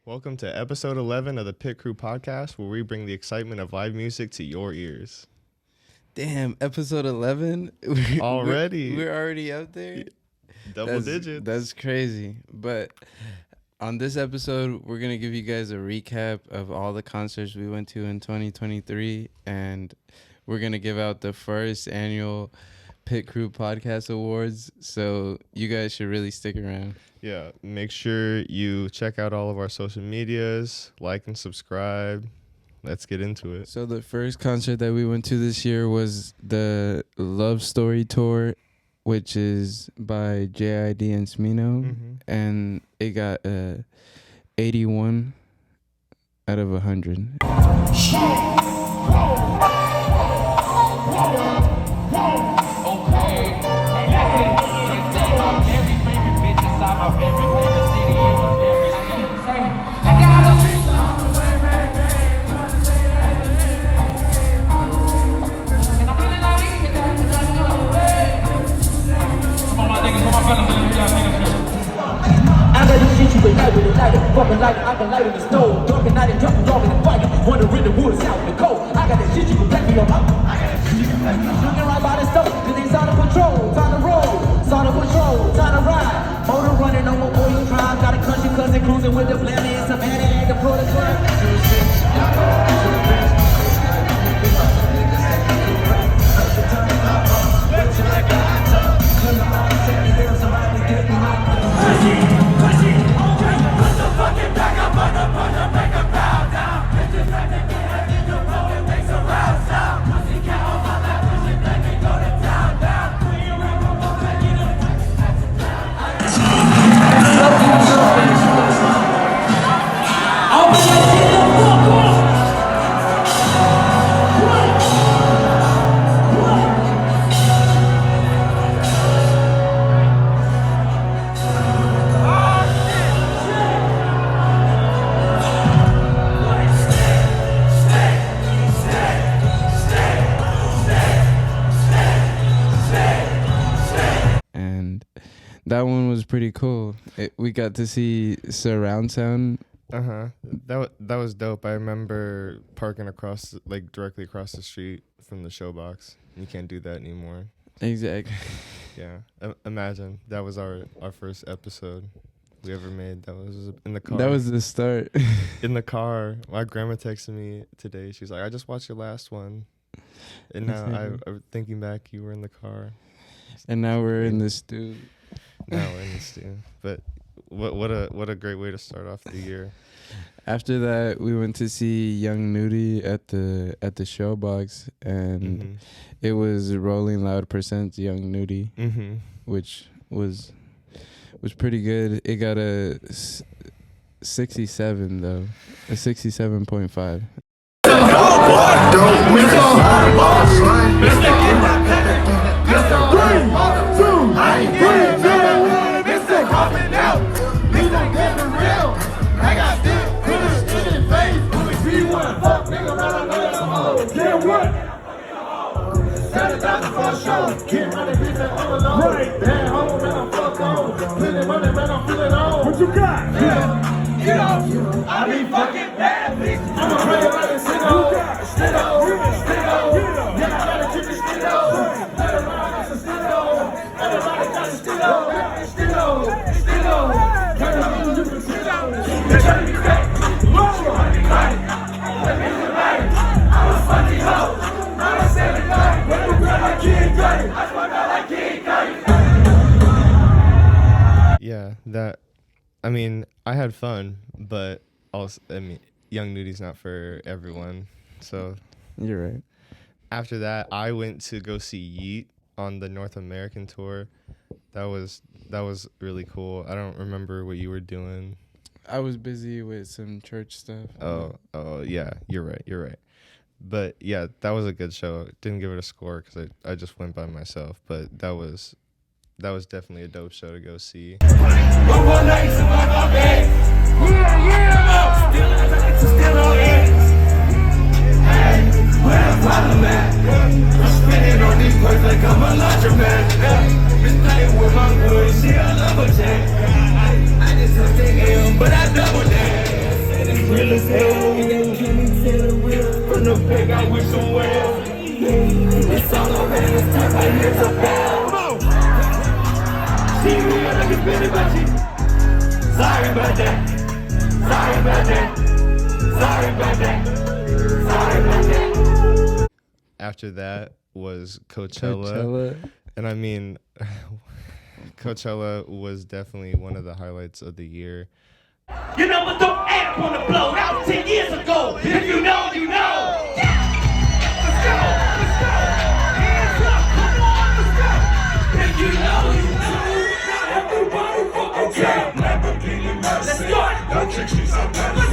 Welcome to episode 11 of the PitCrew Podcast, where we bring the excitement of live music to your ears. Damn, episode 11? Already? We're already up there? Double digits. That's crazy. But on this episode, we're going to give you guys a recap of all the concerts we went to in 2023. And we're going to give out the first annual PitCrew Podcast Awards. So you guys should really stick around. Yeah, make sure you check out all of our social medias, like and subscribe. Let's get into it. So the first concert that we went to this year was the Love Story Tour, which is by JID and Smino. Mm-hmm. And it got 81 out of 100. Fucking like I can light in the stove, dark at night and drop dog in the fire. Wandering the woods out in the cold. I got that shit you can black me on my. I got that shit you can black me. Looking right by the stove, cause they sign of patrol, time to roll, sign of patrol, time to ride. Motor running on my boy drive, got a country cousin cruising with the blammy and some head to pull the club. That one was pretty cool. We got to see surround sound. That was dope. I remember parking directly across the street from the showbox. You can't do that anymore. Exactly. Yeah. Imagine that was our first episode we ever made. That was in the car. That was the start. In the car. My grandma texted me today. She's like, "I just watched your last one," and now I'm thinking back, you were in the car. And now we're in the stew. Now we're in the stew. But what a great way to start off the year. After that, we went to see Young Nudie at the Showbox, and it was Rolling Loud Percent's Young Nudie, which was pretty good. It got a 67 though, a 67.5. What you got? You know, I be fucking bad, bitch. I'm a real like a stitto. Yeah, I gotta keep it stitto. Everybody got a stitto. Everybody got a stitto. Turn around, you can stitto. They try to be fake. Look, honey, right. Let me be right. I'm a funny hoe. I'm a 79. When you got like King Cuddy. I swear I like King Cuddy. Yeah, I mean, I had fun, but also, Young Nudie's not for everyone. So You're right. After that, I went to go see Yeet on the North American tour. That was really cool. I don't remember what you were doing. I was busy with some church stuff. Oh, yeah, you're right. But yeah, that was a good show. Didn't give it a score because I just went by myself. But that was definitely a dope show to go see. Still on edge. Hey, where the problem at? I'm spinning on these words like I'm a laundromat. Been playing with my boys, see I love a check. I just took the L, but I double that. as hell. And they give me to the real. From the fake, I wish them well. It's all over his time, I hear the bell. See me, I can feel it about you. Sorry about that. Sorry about that. Sorry about that. Sorry about that. After that was Coachella. And I mean, Coachella was definitely one of the highlights of the year. You know what? Don't act on the blow. That was 10 years ago. If you know, you know. Yeah. Let's go. Let's go. Hands up. Come on. Let's go. If you know, you know. Now everybody fucking tell. Let's go.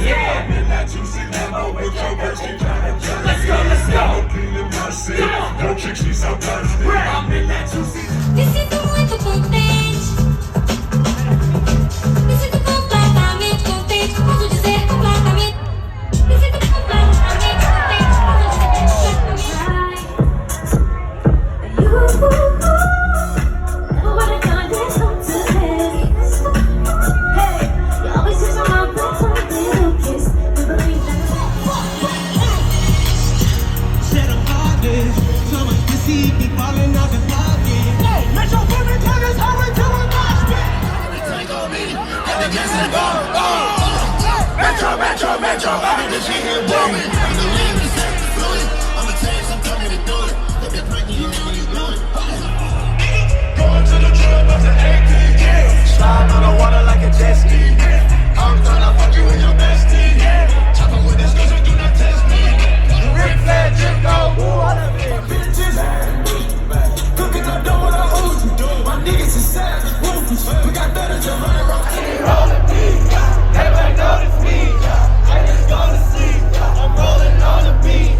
Yeah. Let's go. Let's go. I'm in that juicy. Me sinto muito contente. Me sinto completamente contente. Posso dizer completamente. Me sinto completamente contente. Posso dizer completamente. Nobody gonna dance up to this. Hey, you always kiss on my breath, on a little kiss. You believe that? Said I'm heartless. So much to see me falling out the pocket. Hey, Metro women turn this over to a mosh pit. Take on me, and the kiss and go. Metro, Metro, Metro. I mean, the G here, woman. I'm the lead, the set, the fluid. I'ma tell you, I'm coming to do it. If you're pregnant, you know you do it. Going to the club up to 18, yeah. Slide on the water like a jet ski, yeah. I'm tryna fuck you and your bestie, yeah. Chopping with this cause you do not test me. Rick Flair, Jim go. Ooh, I done been bitches. Cooking up dough with a Uzi. My niggas is savage, ruthless. We got better than 100 rocks. Rolling deep, everybody notice me. I just go to sleep. I'm rolling on the beat.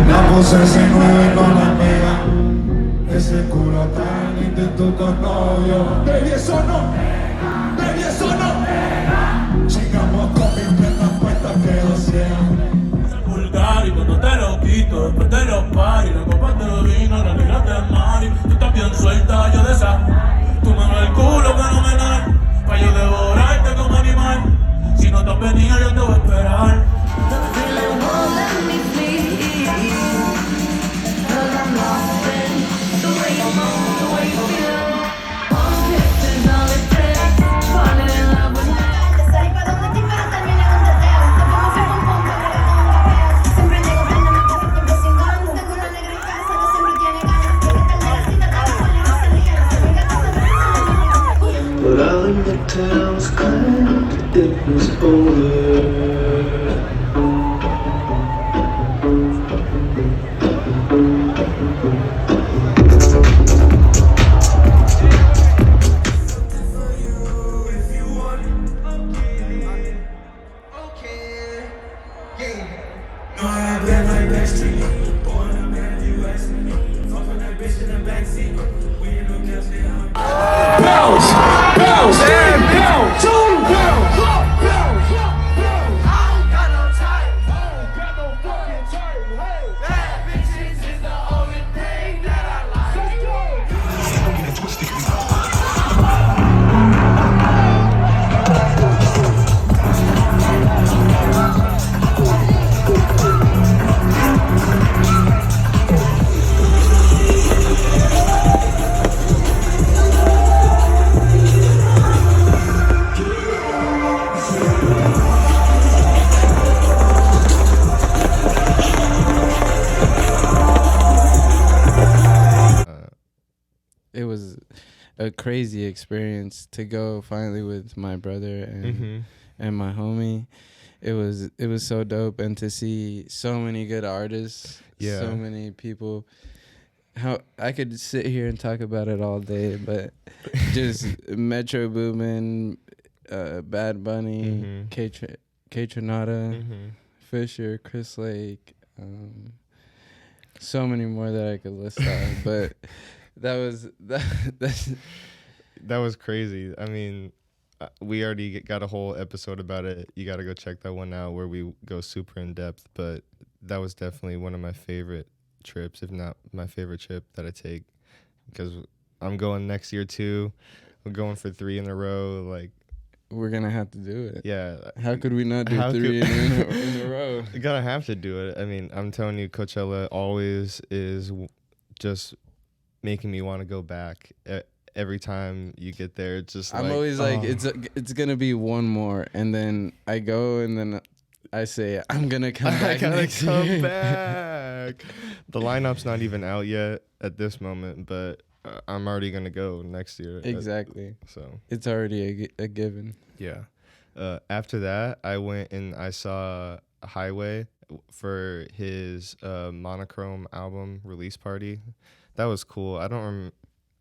La pose se mueve con la mía. Ese culo tan intento con novio. Baby, eso no. Baby, eso no. Chingamos con mis piernas puestas que lo sean. Vulgar y cuando te lo quito, después te lo pari. La copa de vino, la negra de mari. Tú estás bien suelta, yo de esa. Tu mano el culo fenomenal. Pa' yo devorarte como animal. Si no te has venido, yo te voy a esperar. But I'll admit that I was glad it was over. It was a crazy experience to go finally with my brother and my homie. It was so dope, and to see so many good artists, so many people. How I could sit here and talk about it all day, but just Metro Boomin, Bad Bunny, K Tronada, Fisher, Chris Lake, so many more that I could list out, but that was That was crazy. I mean, we already got a whole episode about it. You got to go check that one out where we go super in depth. But that was definitely one of my favorite trips, if not my favorite trip that I take, because I'm going next year too. We're going for 3 in a row. Like, we're gonna have to do it. yeah. How could we not do 3 in a row? You gotta have to do it. I mean, I'm telling you, Coachella always is just making me want to go back. Every time you get there, it's just I'm like, always like, it's gonna be one more, and then I go, and then I say I'm gonna come back. I gotta next come year. back. The lineup's not even out yet at this moment, but I'm already gonna go next year. Exactly. So it's already a given. yeah. After that, I went and I saw Highway for his Monochrome album release party. That was cool.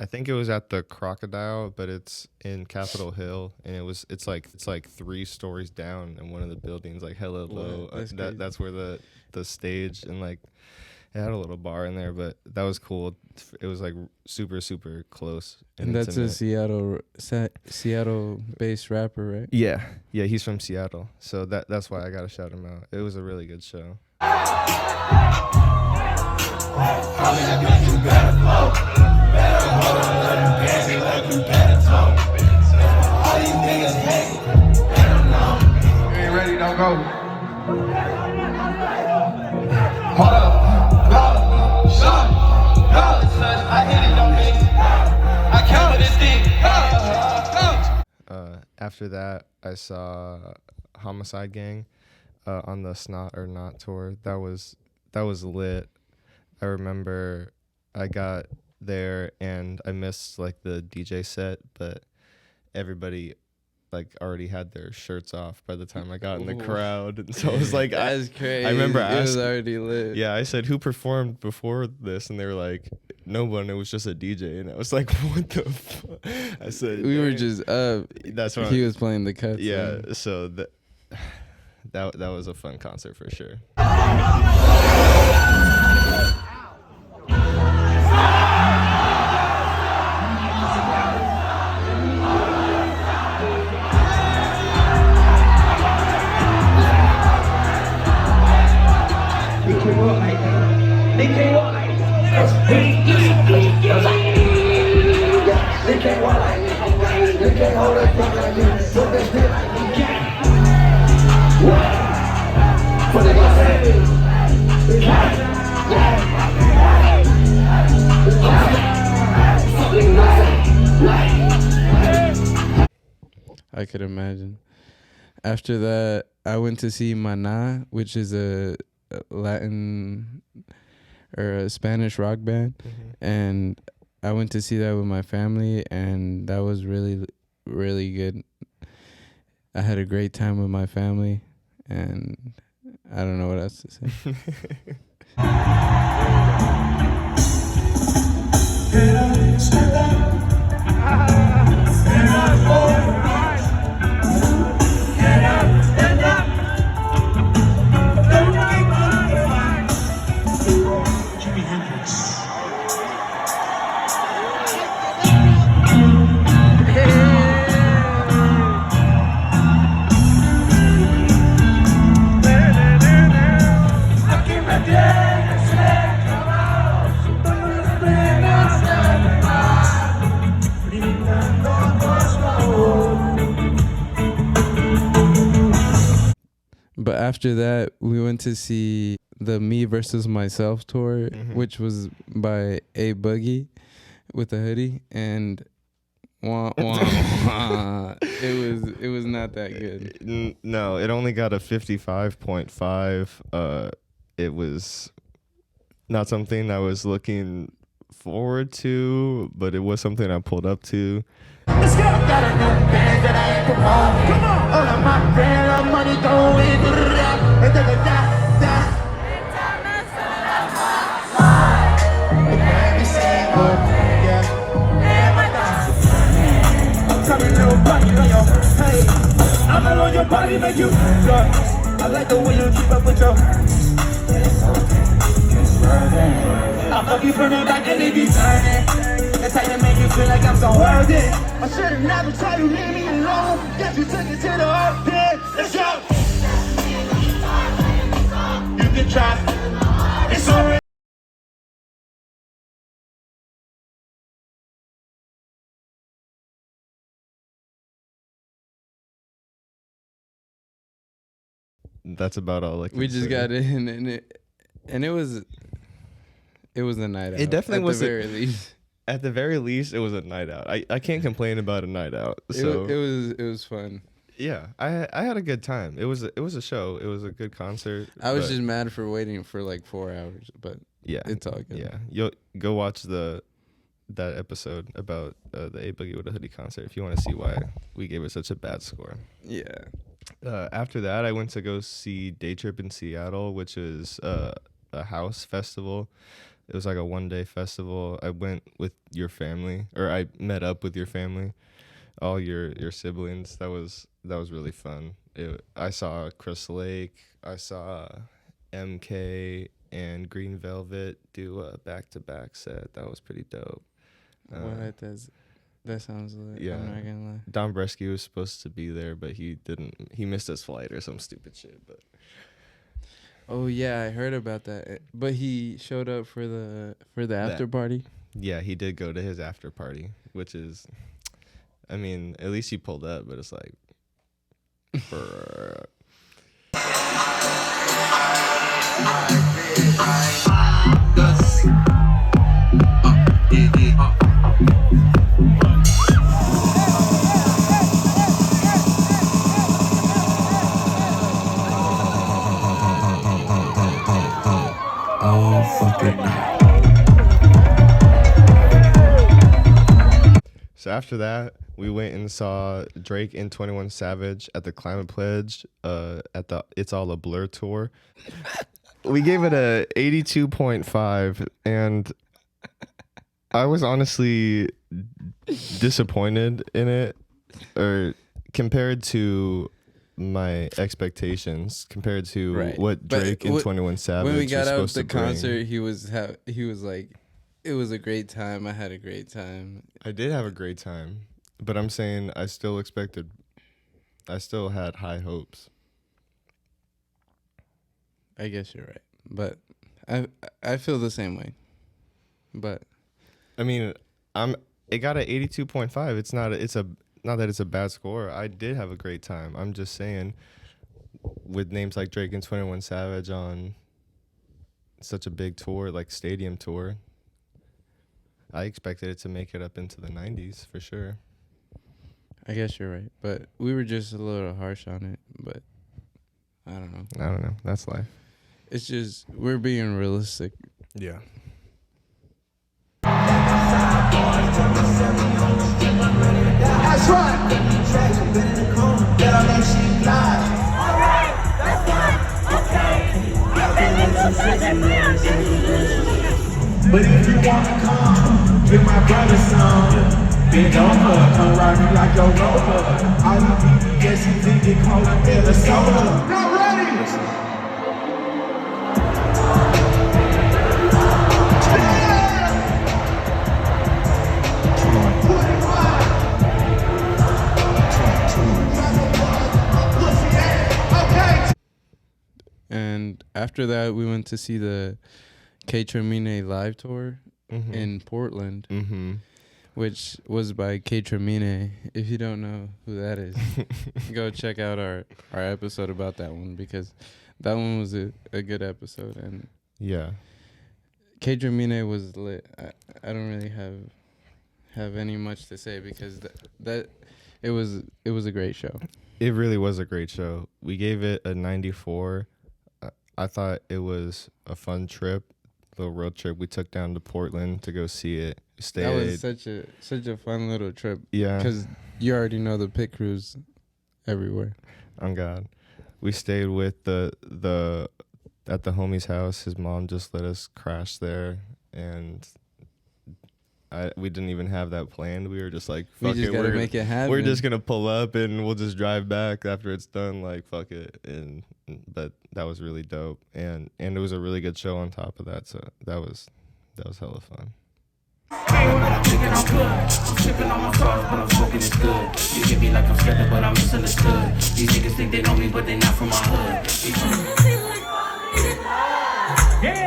I think it was at the Crocodile, but it's in Capitol Hill, and it's like 3 stories down in one of the buildings, like hella low. That's where the stage, and like it had a little bar in there, but that was cool. It was like super super close. And that's intimate. a Seattle-based rapper, right? Yeah, he's from Seattle, so that's why I gotta shout him out. It was a really good show. You ain't ready, don't go. Hold up. Go. Shot. Go. I hit it on me. I counted this thing. After that, I saw Homicide Gang on the Snot or Not tour. That was lit. I remember I got there and I missed like the DJ set, but everybody like already had their shirts off by the time I got in the crowd, and so I was like, That's crazy. I remember it was asking, already lit. yeah, I said, who performed before this, and they were like, no one. It was just a DJ, and I was like, what the fuck? I said, We were just up. That's what He was playing the cuts. yeah. So that was a fun concert for sure. They can't walk like they can't walk like they can't hold us back like this. So they feel like we can't. What they gonna say? It's hot. Something gonna say. I could imagine. After that, I went to see Maná, which is a Latin or a Spanish rock band, and I went to see that with my family, and that was really, really good. I had a great time with my family, and I don't know what else to say. But after that, we went to see the Me Versus Myself tour, which was by A Boogie with a hoodie, and wah, wah, wah. It was not that good. No, it only got a 55.5. It was not something I was looking forward to, but it was something I pulled up to. Let's go. Got a new band that I ain't promote. Come on. All of my friends, our money going. And then the I'm coming little body on your hey. I'm on your body, make you I like the way you keep up with your I fuck you from the back and they be turning. That's how you make you feel like I'm so worth it. I should've never tried to leave me alone. Get you took it to the heart, yeah, let's go. You can try. It's already. That's about all I can We just say. got in, and it was a night out. It definitely was at the very least. At the very least, it was a night out. I can't complain about a night out. So It was fun. yeah, I had a good time. It was a show. It was a good concert. I was but just mad for waiting for like 4 hours, but yeah, it's all good. yeah. You'll go watch that episode about the A Boogie with a Hoodie concert if you want to see why we gave it such a bad score. Yeah. After that, I went to go see Day Trip in Seattle, which is a house festival. It was like a 1-day festival. I went with your family, or I met up with your family, all your siblings. That was really fun. I saw Chris Lake. I saw MK and Green Velvet do a back-to-back set. That was pretty dope. That sounds lit. Yeah. I'm not gonna lie. Don Bresky was supposed to be there, but he didn't. He missed his flight or some stupid shit. But Oh yeah, I heard about that. But he showed up for the after party. yeah, he did go to his after party, which is, I mean, at least he pulled up. But it's like, brr. So after that, we went and saw Drake and 21 Savage at the Climate Pledge at the It's All a Blur tour. We gave it a 82.5, and I was honestly disappointed in it, or compared to my expectations, compared to Right. what But Drake and 21 Savage When we was got out supposed the to bring. concert, he was like, it was a great time. I had a great time. I did have a great time, but I'm saying I still had high hopes. I guess you're right, but I feel the same way. But I mean, it got an 82.5. It's not that it's a bad score. I did have a great time. I'm just saying, with names like Drake and 21 Savage on such a big tour, like stadium tour, I expected it to make it up into the 90s for sure. I guess you're right. But we were just a little harsh on it. But I don't know. That's life. It's just we're being realistic. Yeah. That's right. Better make she fly. But if you wanna come, with my brother's son, bend over, come ride me like your rover. All you BBS you think they call it Minnesota. Not ready. And after that, we went to see the K Tremine live tour in Portland, which was by K Tremine. If you don't know who that is, go check out our episode about that one, because that one was a good episode. And Yeah. K Tremine was lit. I don't really have any much to say, because that it was a great show. It really was a great show. We gave it a 94. I thought it was a fun trip, little road trip. We took down to Portland to go see it. That was such a fun little trip. Yeah. Because you already know the pit crews everywhere. On God. We stayed with the at the homie's house. His mom just let us crash there, and we didn't even have that planned. We were just like, We fuck just it, gotta make it happen. we're just gonna pull up and we'll just drive back after it's done. Like, fuck it. But that was really dope, and it was a really good show on top of that. So that was hella fun. I'm thinking I'm good. I'm sipping on my stars, but I'm smoking it's good. You get me like I'm scared, but I'm misunderstood. These niggas think they know me, but they not from my hood. Yeah.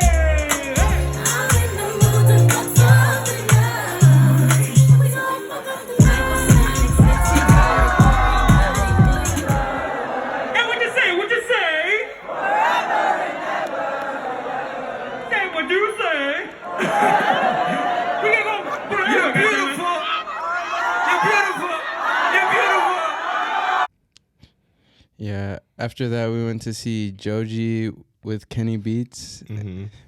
After that, we went to see Joji with Kenny Beats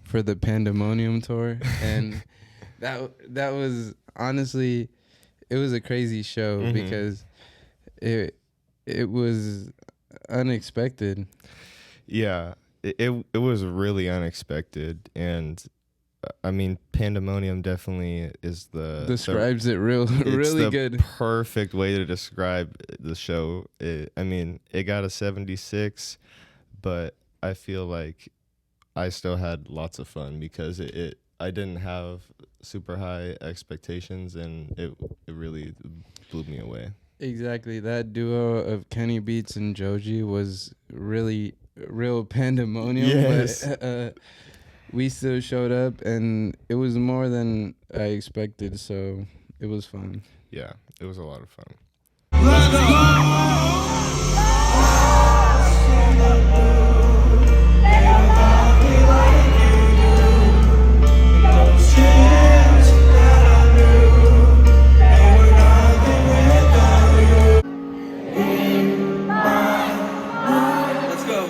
for the Pandemonium tour, and that was honestly, it was a crazy show because it was unexpected. Yeah, it was really unexpected, and I mean, Pandemonium definitely is Describes it really good. Perfect way to describe the show. I mean, it got a 76, but I feel like I still had lots of fun because I didn't have super high expectations, and it really blew me away. Exactly. That duo of Kenny Beats and Joji was really real pandemonium. Yes. But, we still showed up, and it was more than I expected, so it was fun. Yeah, it was a lot of fun. Let's go.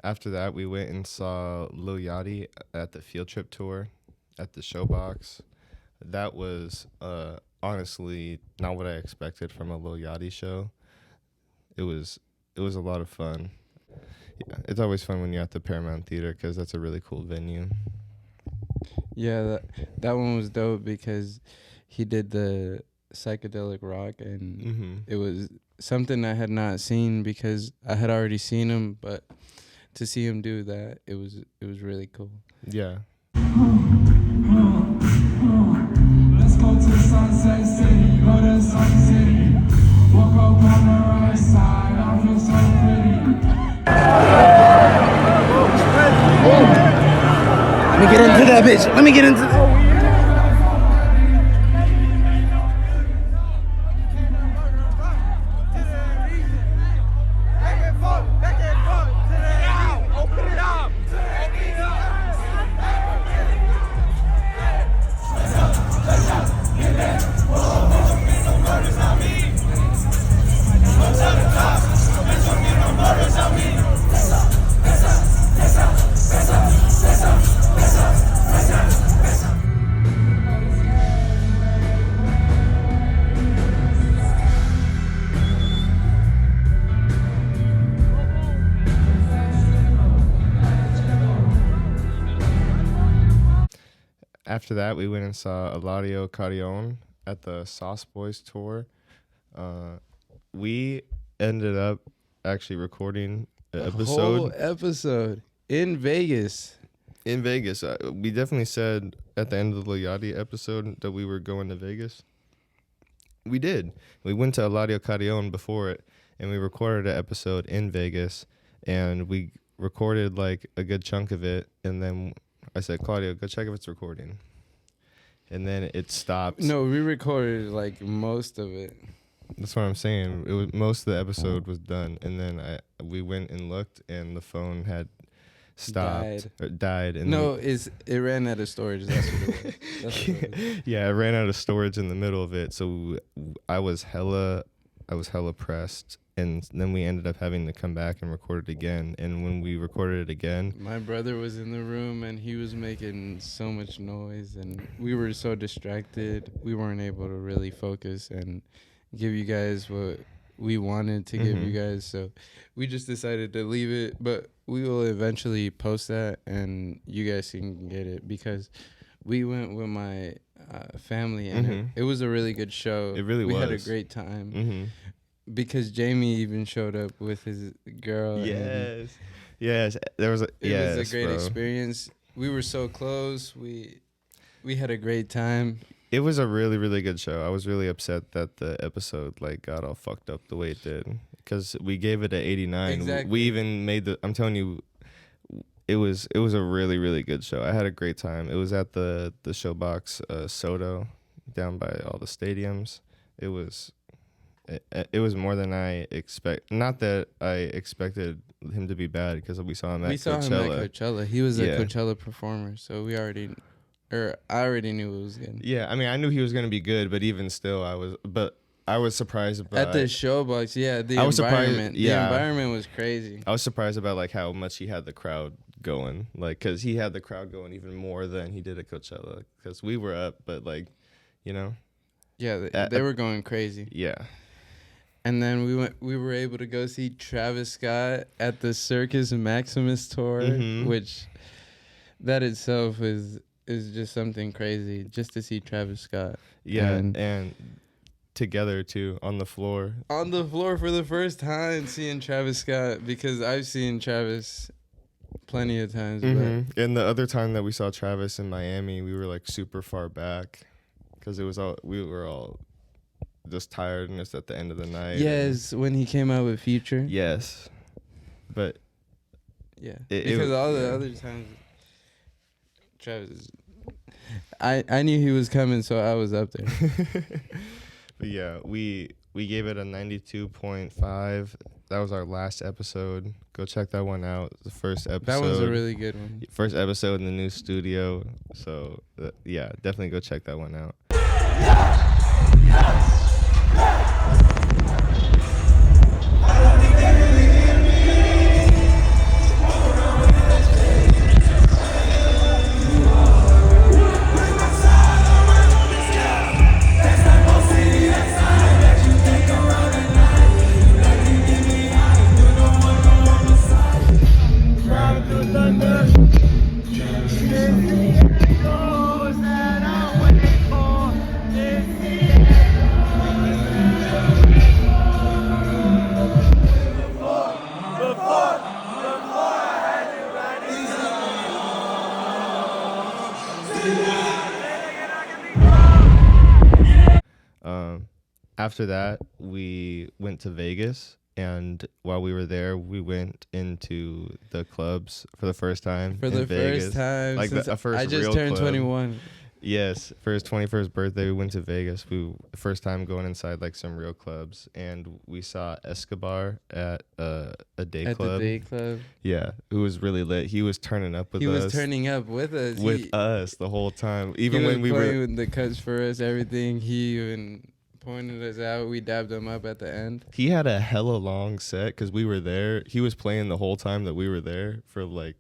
After that, we went and saw Lil Yachty at the Field Trip tour at the Showbox. That was honestly not what I expected from a Lil Yachty show. It was a lot of fun. Yeah, it's always fun when you're at the Paramount Theater because that's a really cool venue. Yeah, that one was dope because he did the psychedelic rock, and it was something I had not seen because I had already seen him, but to see him do that, it was really cool. Yeah. Let's go to Sunset City, go to Sun City. Walk up on the right side, I feel so pretty. Let me get into that bitch. Let me get into that. After that, we went and saw Eladio Carrion at the Sauce Boys tour. We ended up actually recording an Whole episode episode in Vegas. in Vegas. We definitely said at the end of the Lil Yachty episode that we were going to Vegas. We did. We went to Eladio Carrion before it, and we recorded an episode in Vegas, and we recorded like a good chunk of it, and then I said, Claudio, go check if it's recording. And then it stopped. No, we recorded like most of it. That's what I'm saying. It was most of the episode was done, and then we went and looked, and the phone had stopped or died. And no, it ran out of storage. That's what it was. That's what it was. Yeah, it ran out of storage in the middle of it. So I was hella pressed, and then we ended up having to come back and record it again. And when we recorded it again, My brother was in the room, and he was making so much noise, and we were so distracted. We weren't able to really focus and give you guys we wanted to give you guys. So we just decided to leave it, but we will eventually post that and you guys can get it because we went with my family and it was a really good show. It really was. We had a great time because Jamie even showed up with his girl. Yes. There was It was a great experience. We were so close. We had a great time. It was a really, really good show. I was really upset that the episode like got all fucked up the way it did because we gave it an 89. Exactly. We even made I'm telling you, it was a really, really good show. I had a great time. It was at the Showbox Soto down by all the stadiums. It was more than I expect. Not that I expected him to be bad because we saw him at Coachella. He was a Coachella performer, so I already knew it was good. Yeah, I mean, I knew he was gonna be good, but even still, I was surprised about at the Showbox. Yeah, the environment was crazy. I was surprised about like how much he had the crowd going, like because he had the crowd going even more than he did at Coachella. Because we were up, but like, you know, they were going crazy. Yeah. And then we were able to go see Travis Scott at the Circus Maximus tour, which that itself is just something crazy just to see Travis Scott. Yeah, and together too on the floor. On the floor for the first time seeing Travis Scott because I've seen Travis plenty of times. But And the other time that we saw Travis in Miami, we were like super far back because we were all just tired and it's at the end of the night. Yes, when he came out with Future. Yes, but yeah, because all the other times, Travis, I knew he was coming, so I was up there. But yeah, we gave it a 92.5. That was our last episode. Go check that one out. The first episode. That was a really good one. First episode in the new studio. So yeah, definitely go check that one out. After that, we went to Vegas, and while we were there, we went into the clubs for the first time. For the Vegas. first time, like since the first I just real turned club. 21. Yes, for his 21st birthday, we went to Vegas. First time going inside like some real clubs, and we saw Escobar at a day club. At the day club. Yeah, who was really lit. He was turning up with us. He was turning up with us. With us the whole time, even he when we was were playing the cuts for us, everything. He even pointed us out. We dabbed him up at the end. He had a hella long set because we were there. He was playing the whole time that we were there for like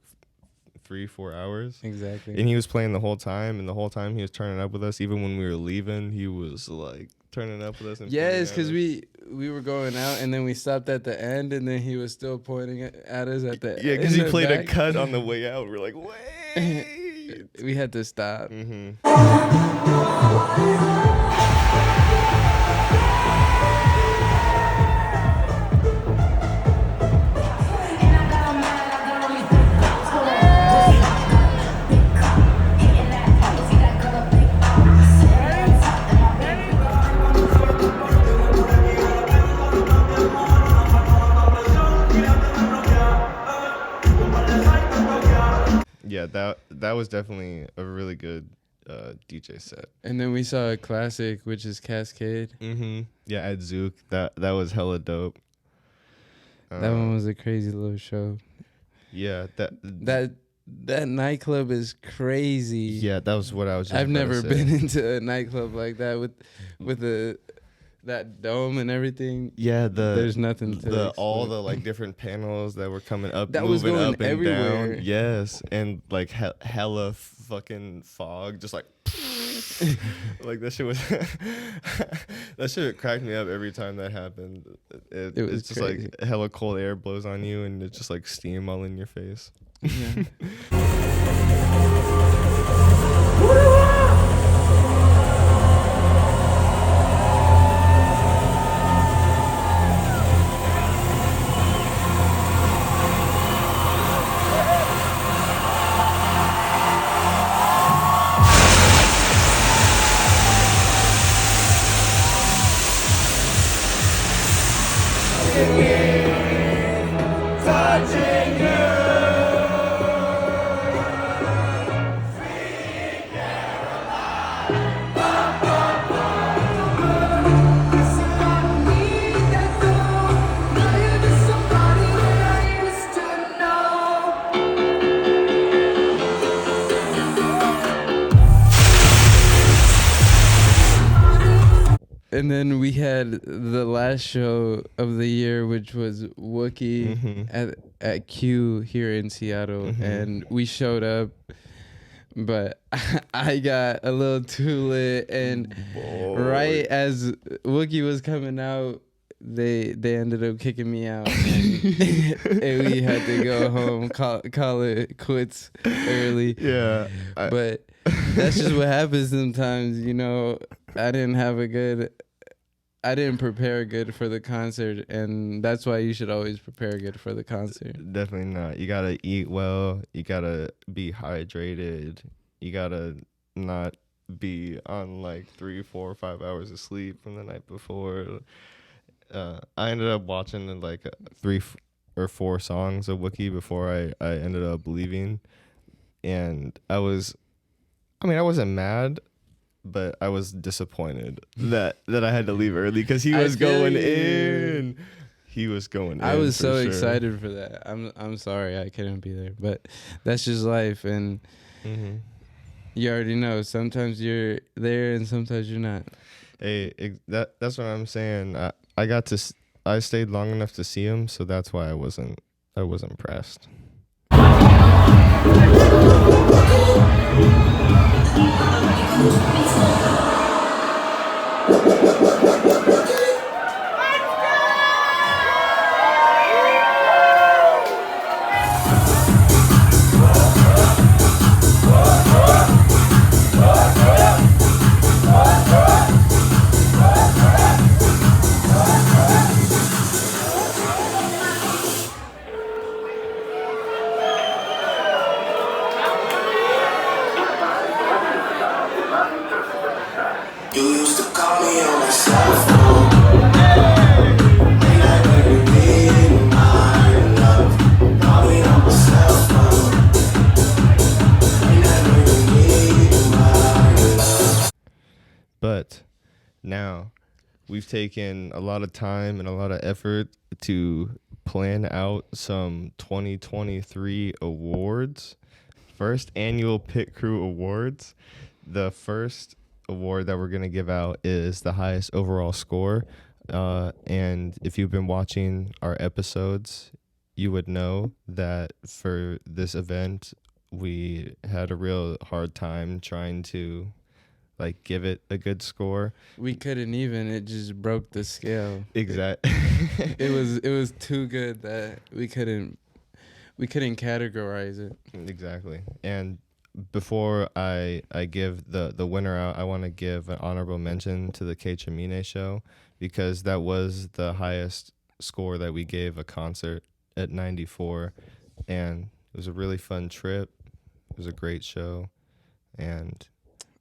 3-4 hours. Exactly. And he was playing the whole time, and the whole time he was turning up with us. Even when we were leaving, he was like turning up with us. And yes, because we were going out, and then we stopped at the end, and then he was still pointing at us at the yeah, because he played a cut on the way out. We're like, wait. We had to stop. Yeah, that was definitely a really good DJ set. And then we saw a classic, which is Cascade. Yeah, at Zook. That was hella dope. That one was a crazy little show. Yeah, that nightclub is crazy. Yeah, that was what I was just I've about never to say. been into a nightclub like that with that dome and everything. Yeah, there's nothing to all the like different panels that were coming up, that was moving going up and everywhere. down. Yes, and like hella fucking fog, just like Like that shit was that shit cracked me up every time that happened. It was it's just crazy. like hella cold air blows on you and it's just like steam all in your face. Yeah. And then we had the last show of the year, which was Wookie Mhm. at Q here in Seattle, and we showed up, but I got a little too lit, and right as Wookie was coming out, they ended up kicking me out, and we had to go home, call it quits early. Yeah. But that's just what happens sometimes, you know. I didn't prepare good for the concert, and that's why you should always prepare good for the concert. Definitely not. You gotta eat well. You gotta be hydrated. You gotta not be on like 3, 4, 5 hours of sleep from the night before. I ended up watching like 3 or 4 songs of Wookiee before I ended up leaving, and I wasn't mad, but I was disappointed that I had to leave early because he I was feel going you. in. He was going in. I was for so sure. excited for that. I'm sorry I couldn't be there, but that's just life, and Mm-hmm. you already know. Sometimes you're there, and sometimes you're not. Hey, that's what I'm saying. I stayed long enough to see him, so that's why I wasn't pressed. You used to call me on my cell phone. Late night when you need my love. Call me on my cell phone. Late night when you need my love. But now we've taken a lot of time and a lot of effort to plan out some 2023 awards. First annual PitCrew Awards. The first award that we're going to give out is the highest overall score. And if you've been watching our episodes, you would know that for this event, we had a real hard time trying to like give it a good score. We couldn't even. It just broke the scale. Exactly. It was too good that we couldn't categorize it. Exactly. And before I give the winner out, I want to give an honorable mention to the K Chamine show because that was the highest score that we gave a concert at 94, and it was a really fun trip. It was a great show, and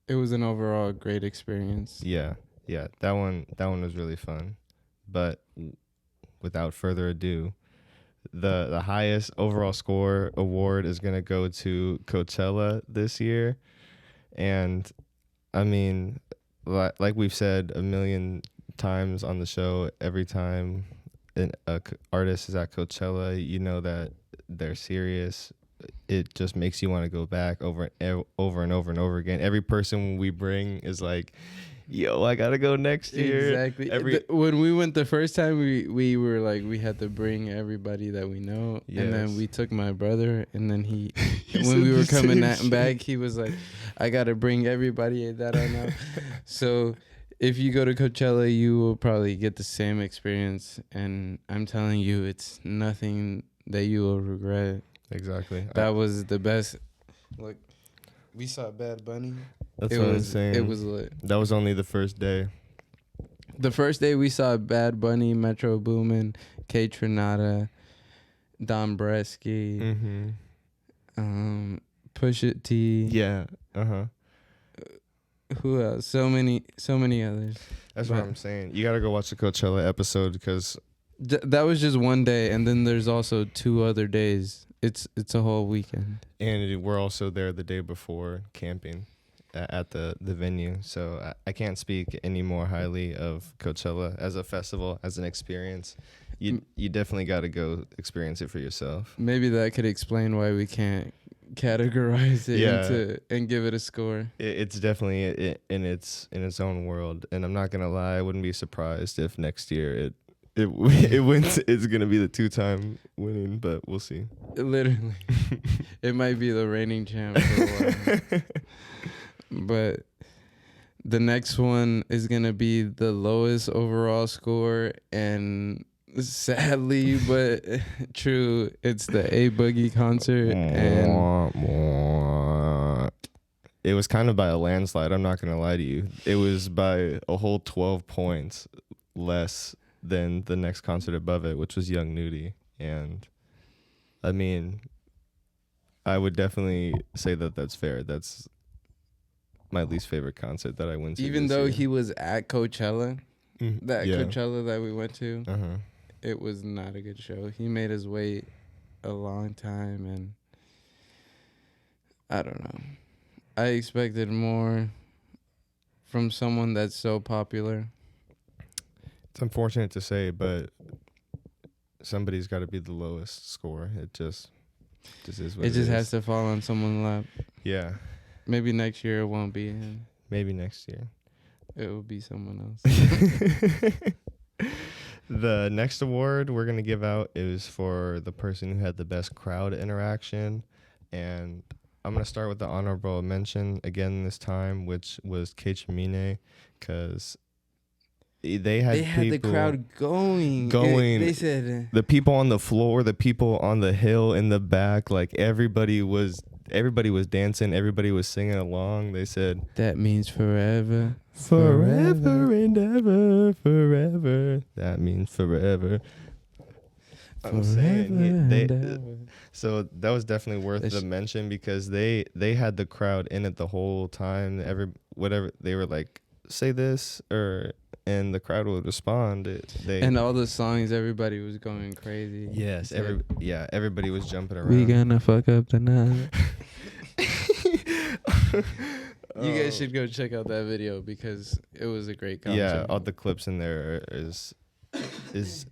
It was an overall great experience. yeah, that one was really fun. But without further ado, the highest overall score award is going to go to Coachella this year. And I mean, like we've said a million times on the show, every time an artist is at Coachella, you know that they're serious. It just makes you want to go back over and over and over again. Every person we bring is like, yo, I gotta go next year. Exactly. When we went the first time, we were like, we had to bring everybody that we know. And then Yes. we took my brother, and then he He when said we were the coming same back, he was like, I gotta bring everybody that I know. So if you go to Coachella, you will probably get the same experience, and I'm telling you, it's nothing that you will regret. Exactly. That was the best. Look, we saw Bad Bunny. That's what I'm saying. It was lit. That was only the first day. The first day we saw Bad Bunny, Metro Boomin, K Trinata, Don Bresky, Pusha T. Yeah. Who else? So many others. That's what But- I'm saying. You gotta go watch the Coachella episode because That was just one day, and then there's also 2 other days. It's a whole weekend. and we're also there the day before camping at the venue. So I can't speak any more highly of Coachella as a festival, as an experience. You definitely got to go experience it for yourself. Maybe that could explain why we can't categorize it Yeah. and give it a score. It's definitely in its own world, and I'm not gonna lie, I wouldn't be surprised if next year it wins. It's gonna be the 2-time winning, but we'll see. Literally, it might be the reigning champ for a while. But the next one is gonna be the lowest overall score, and sadly but true, it's the A Boogie concert, and it was kind of by a landslide. I'm not gonna lie to you. It was by a whole 12 points less than the next concert above it, which was Young Nudie. And I mean, I would definitely say that that's fair. That's my least favorite concert that I went to. even this though year. he was at Coachella, that Yeah. Coachella that we went to, Uh-huh. it was not a good show. He made us wait a long time, and I don't know. I expected more from someone that's so popular. It's unfortunate to say, but somebody's got to be the lowest score. It just is what It it just is. has to fall on someone's lap. Yeah, Maybe next year it won't be him. maybe next year. It will be someone else. The next award we're going to give out is for the person who had the best crowd interaction. And I'm going to start with the honorable mention again this time, which was Keichimine, because they had They had the people- crowd going. Going. They said, the people on the floor, the people on the hill in the back, like everybody was dancing, everybody was singing along. They said, that means forever. forever and ever, forever. That means forever. I'm saying so that was definitely worth the mention, because they had the crowd in it the whole time. Whatever they were like, say this, and the crowd would respond. And all the songs, everybody was going crazy. Yes, everybody was jumping around. We gonna fuck up the night. You guys should go check out that video because it was a great concert. Yeah, all the clips in there is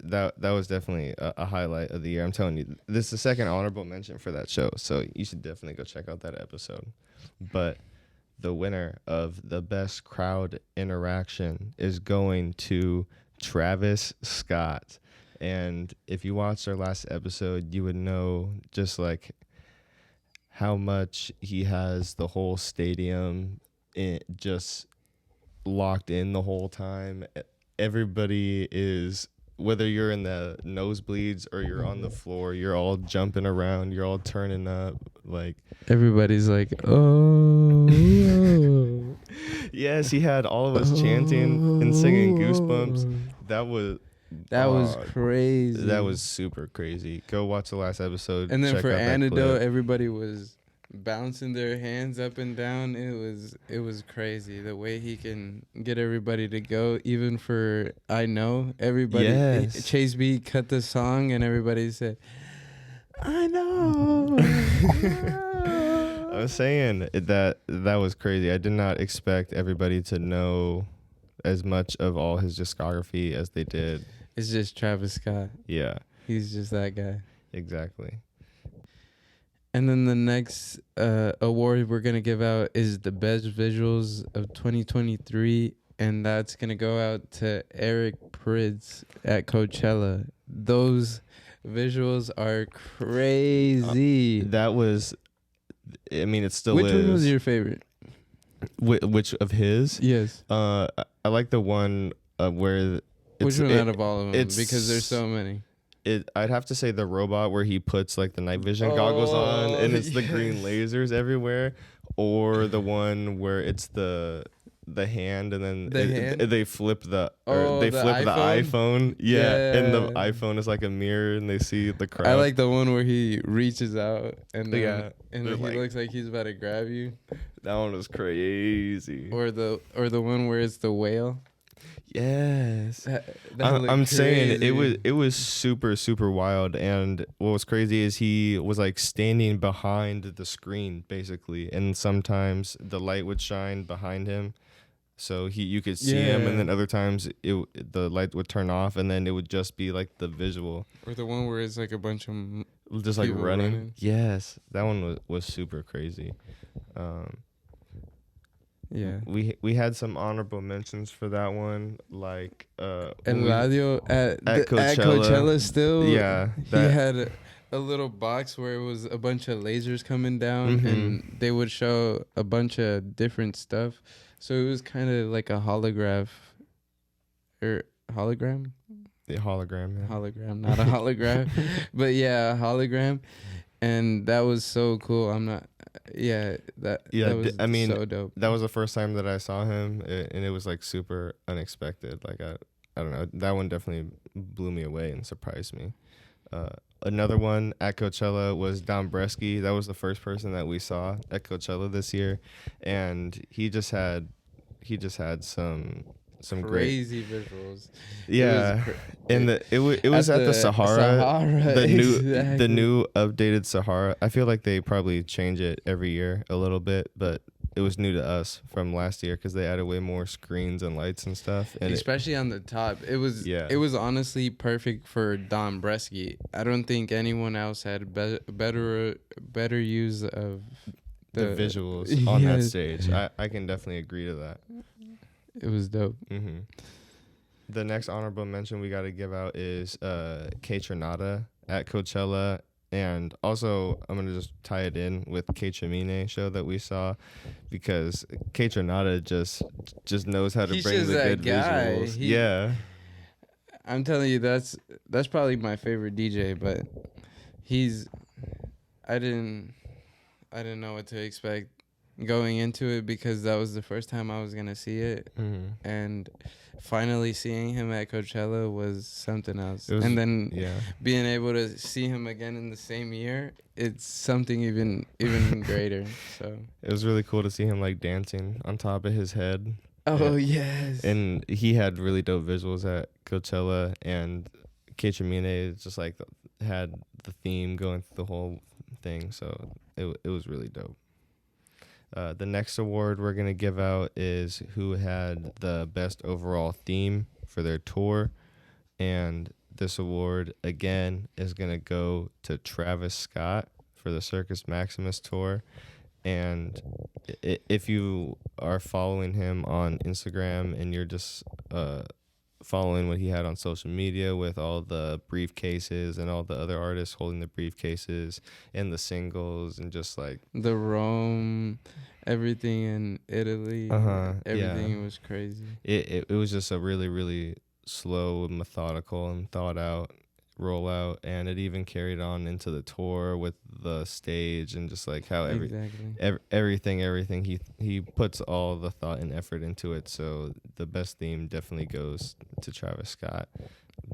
that was definitely a highlight of the year. I'm telling you, this is the second honorable mention for that show, so you should definitely go check out that episode. But the winner of the best crowd interaction is going to Travis Scott. And if you watched our last episode, you would know just like how much he has the whole stadium just locked in the whole time. Everybody is, whether you're in the nosebleeds or you're on the floor, you're all jumping around, you're all turning up. Like Everybody's like, oh. yes, he had all of us chanting and singing Goosebumps. That was crazy. That was super crazy. Go watch the last episode. And then check for out that Antidote, clip. everybody was bouncing their hands up and down. It was crazy the way he can get everybody to go. Even for I Know, everybody. Yes. Chase B cut the song and everybody said, I know. I was saying that was crazy. I did not expect everybody to know as much of all his discography as they did. It's just Travis Scott. Yeah, He's just that guy. exactly. And then the next award we're going to give out is the best visuals of 2023. and that's gonna go out to Eric Prids at Coachella. Those visuals are crazy. That was, I mean, it still Which is. one was your favorite? Which of his? Yes. I like the one where. Which one out of all of them? it's- Because there's so many. I'd have to say the robot where he puts like the night vision goggles on and it's the green lasers everywhere, or the one where it's the hand and then they flip the iPhone. Yeah, and the iPhone is like a mirror and they see the crowd. I like the one where he reaches out and then, Yeah, and they're then he like- looks like he's about to grab you. That one was crazy. Or the one where it's the whale. Yes. That I'm saying crazy. it was super, super wild. And what was crazy is he was like standing behind the screen basically, and sometimes the light would shine behind him, so you could see him, and then other times the light would turn off, and then it would just be like the visual, Or the one where it's like a bunch of just like people running. Yes, that one was super crazy. yeah. We had some honorable mentions for that one, like And Radio at Coachella. Coachella still. Yeah, He that- had a little box where it was a bunch of lasers coming down, Mhm. and they would show a bunch of different stuff. So it was kind of like a hologram. the hologram. Yeah. Hologram, not a hologram, but yeah, a hologram. And that was so cool. That was I mean, so dope. that was the first time that I saw him, and it was like super unexpected. Like I don't know, that one definitely blew me away and surprised me. Another one at Coachella was Don Bresky. That was the first person that we saw at Coachella this year, and he just had some great, Crazy visuals. yeah. And it was at the Sahara, the exactly. new updated Sahara. I feel like they probably change it every year a little bit, but it was new to us from last year because they added way more screens and lights and stuff. And Especially on the top. It was honestly perfect for Don Bresky. I don't think anyone else had better use of the visuals on that Yes. stage. I can definitely agree to that. It was dope. Mm-hmm. The next honorable mention we got to give out is K Tronada at Coachella. And also, I'm going to just tie it in with K Tramine show that we saw, because K Tronada just knows how to He's bring just the that good guy. visuals. Yeah. I'm telling you, that's probably my favorite DJ, but I didn't know what to expect going into it, because that was the first time I was gonna see it, Mm-hmm. and finally seeing him at Coachella was something else. It was- And then Yeah. being able to see him again in the same year, it's something even greater. So It was really cool to see him like dancing on top of his head. oh yes, And he had really dope visuals at Coachella, and K Tramine just like had the theme going through the whole thing, so it was really dope. The next award we're gonna give out is who had the best overall theme for their tour, and this award again is gonna go to Travis Scott for the Circus Maximus tour. And if you are following him on Instagram and you're just following what he had on social media with all the briefcases and all the other artists holding the briefcases and the singles and just like the Rome, everything in Italy, everything was crazy. it was just a really, really slow, methodical, and thought out rollout, and it even carried on into the tour with the stage and just like how everything he puts all the thought and effort into it. So the best theme definitely goes to Travis Scott.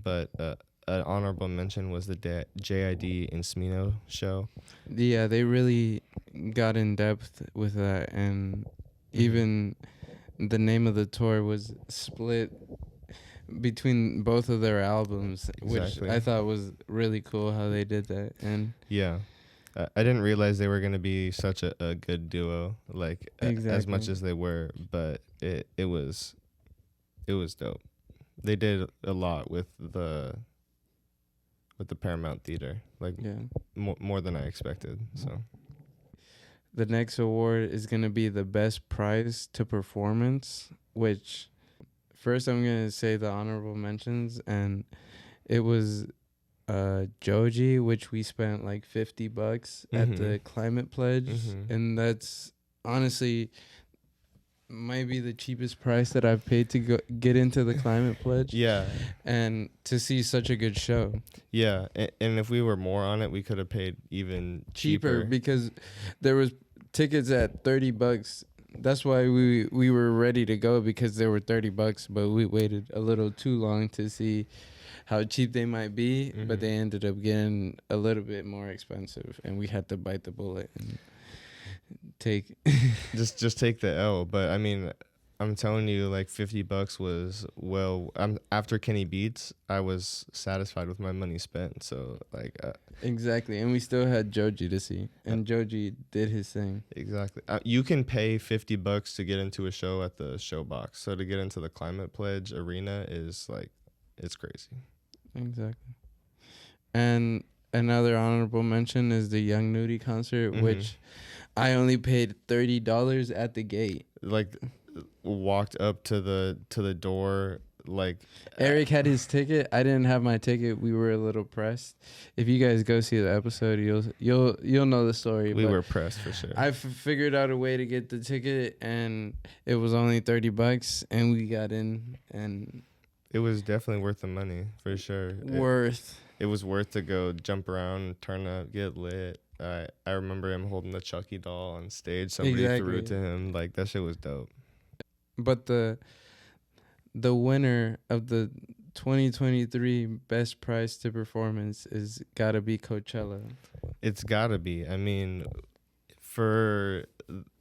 But an honorable mention was the JID and Smino show. Yeah, they really got in depth with that, and even the name of the tour was split between both of their albums, Exactly. which I thought was really cool how they did that. And Yeah. I didn't realize they were going to be such a good duo, like as much Exactly. as they were, but it was dope. They did a lot with the Paramount Theater, like yeah, more than I expected. So the next award is gonna be the best prize to performance, which first I'm gonna say the honorable mentions, and it was Joji, which we spent like $50 at the Climate Pledge, and that's honestly might be the cheapest price that I've paid to get into the Climate Pledge. Yeah. And to see such a good show. Yeah, and if we were more on it, we could have paid even Cheaper because there was tickets at $30. That's why we were ready to go, because they were $30, but we waited a little too long to see how cheap they might be, but they ended up getting a little bit more expensive, and we had to bite the bullet and take just take the L. But I mean, I'm telling you, like $50 was after Kenny Beats, I was satisfied with my money spent. So like exactly, and we still had Joji to see, and Joji did his thing. Exactly. You can pay $50 to get into a show at the Showbox. So to get into the Climate Pledge Arena is like, it's crazy. Exactly. And another honorable mention is the Young Nudie concert, which I only paid $30 at the gate. Like, walked up to the door. Like, Eric had his ticket. I didn't have my ticket. We were a little pressed. If you guys go see the episode, you'll know the story. We were pressed for sure. I figured out a way to get the ticket, and it was only $30, and we got in, and it was definitely worth the money for sure. It was worth to go jump around, turn up, get lit. I remember him holding the Chucky doll on stage. Somebody threw it to him. Like, that shit was dope. But the winner of the 2023 Best Price to Performance is gotta be Coachella. It's gotta be. I mean, for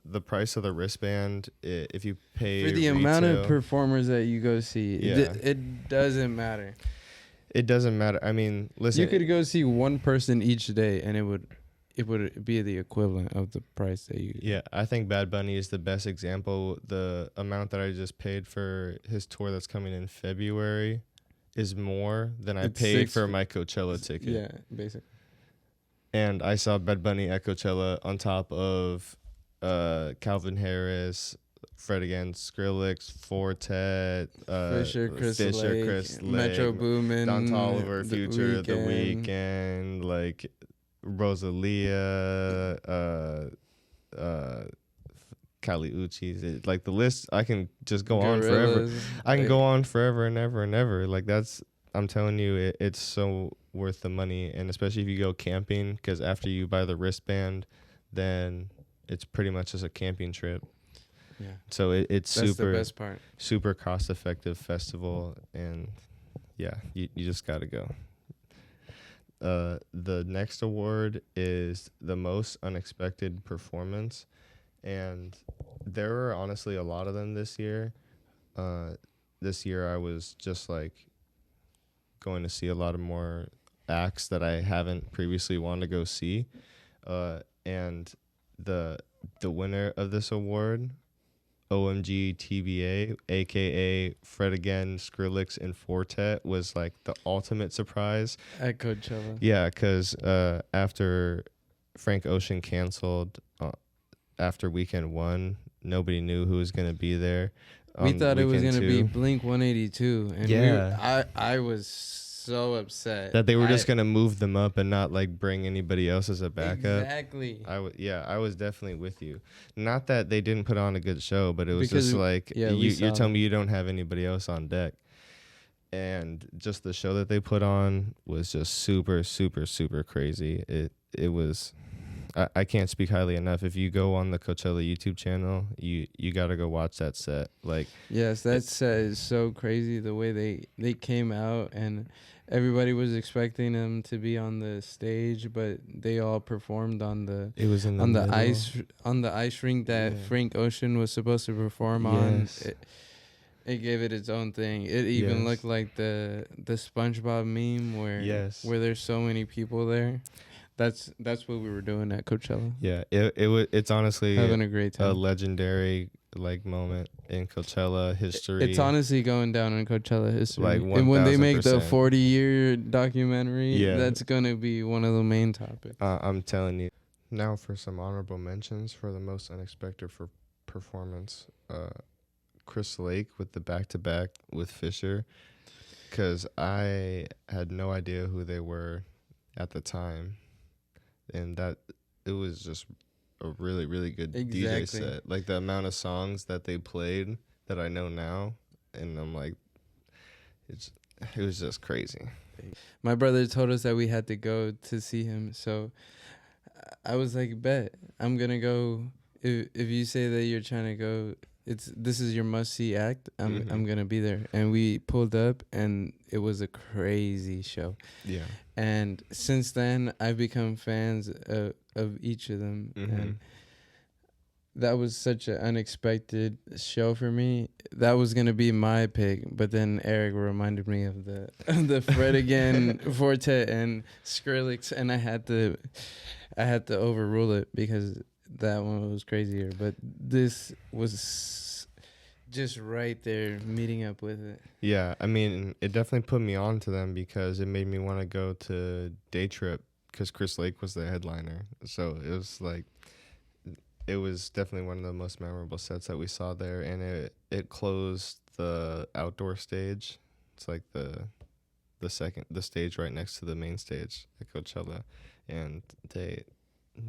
the price of the wristband, if you pay for the retail, amount of performers that you go see, it doesn't matter. It doesn't matter. I mean, listen, you could go see one person each day, and it would be the equivalent of the price that you. Yeah, I think Bad Bunny is the best example. The amount that I just paid for his tour that's coming in February is more than I paid for my Coachella ticket. Yeah, basically. And I saw Bad Bunny at Coachella on top of Calvin Harris, Fred Against, Skrillex, Fortet, Fisher, Chris Lake, Metro Boomin, Don Toliver, Future, The Weeknd, like Rosalia, Kali Uchis. Like, the list, I can just go on forever. I can go on forever and ever and ever. Like, I'm telling you, it's so worth the money. And especially if you go camping, because after you buy the wristband, then it's pretty much just a camping trip. Yeah. So it's That's super the best part. Super cost effective festival, and yeah, you just gotta go. The next award is the most unexpected performance, and there were honestly a lot of them this year. This year I was just like going to see a lot of more acts that I haven't previously wanted to go see, and the winner of this award, OMG TBA, aka Fred Again, Skrillex, and Fortet, was like the ultimate surprise at Coachella. Yeah, because after Frank Ocean canceled after weekend one, nobody knew who was gonna be there. We thought it was gonna be Blink 182, and I was so upset that they were just gonna move them up and not like bring anybody else as a backup. Exactly. I was definitely with you. Not that they didn't put on a good show, but it was just like you're telling me you don't have anybody else on deck, and just the show that they put on was just super, super, super crazy. It was. I can't speak highly enough. If you go on the Coachella YouTube channel, you gotta go watch that set. Like, yes, that set is so crazy. The way they came out, and everybody was expecting them to be on the stage, but they all performed on the ice rink that Frank Ocean was supposed to perform on. It gave it its own thing. It even looked like the SpongeBob meme where there's so many people there. That's what we were doing at Coachella. Yeah, it's honestly having a great time. A legendary like moment in Coachella history. It's honestly going down in Coachella history. Like 1000%. And when they make the 40-year documentary, that's gonna be one of the main topics. I'm telling you. Now for some honorable mentions for the most unexpected performance. Chris Lake with the back-to-back with Fisher, because I had no idea who they were at the time, and that it was just a really, really good DJ set. Like the amount of songs that they played that I know now, and I'm like, it was just crazy. My brother told us that we had to go to see him, so I was like, bet I'm gonna go. If you say that you're trying to go, this is your must-see act. I'm gonna be there. And we pulled up, and it was a crazy show. Yeah. And since then, I've become fans of each of them, and that was such an unexpected show for me. That was gonna be my pick, but then Eric reminded me of the Fred again, Forte, and Skrillex, and I had to overrule it because that one was crazier. But this was just right there, meeting up with it. Yeah, I mean, it definitely put me on to them because it made me want to go to Day Trip because Chris Lake was the headliner. So it was like, it was definitely one of the most memorable sets that we saw there, and it closed the outdoor stage. It's like the stage right next to the main stage at Coachella, and they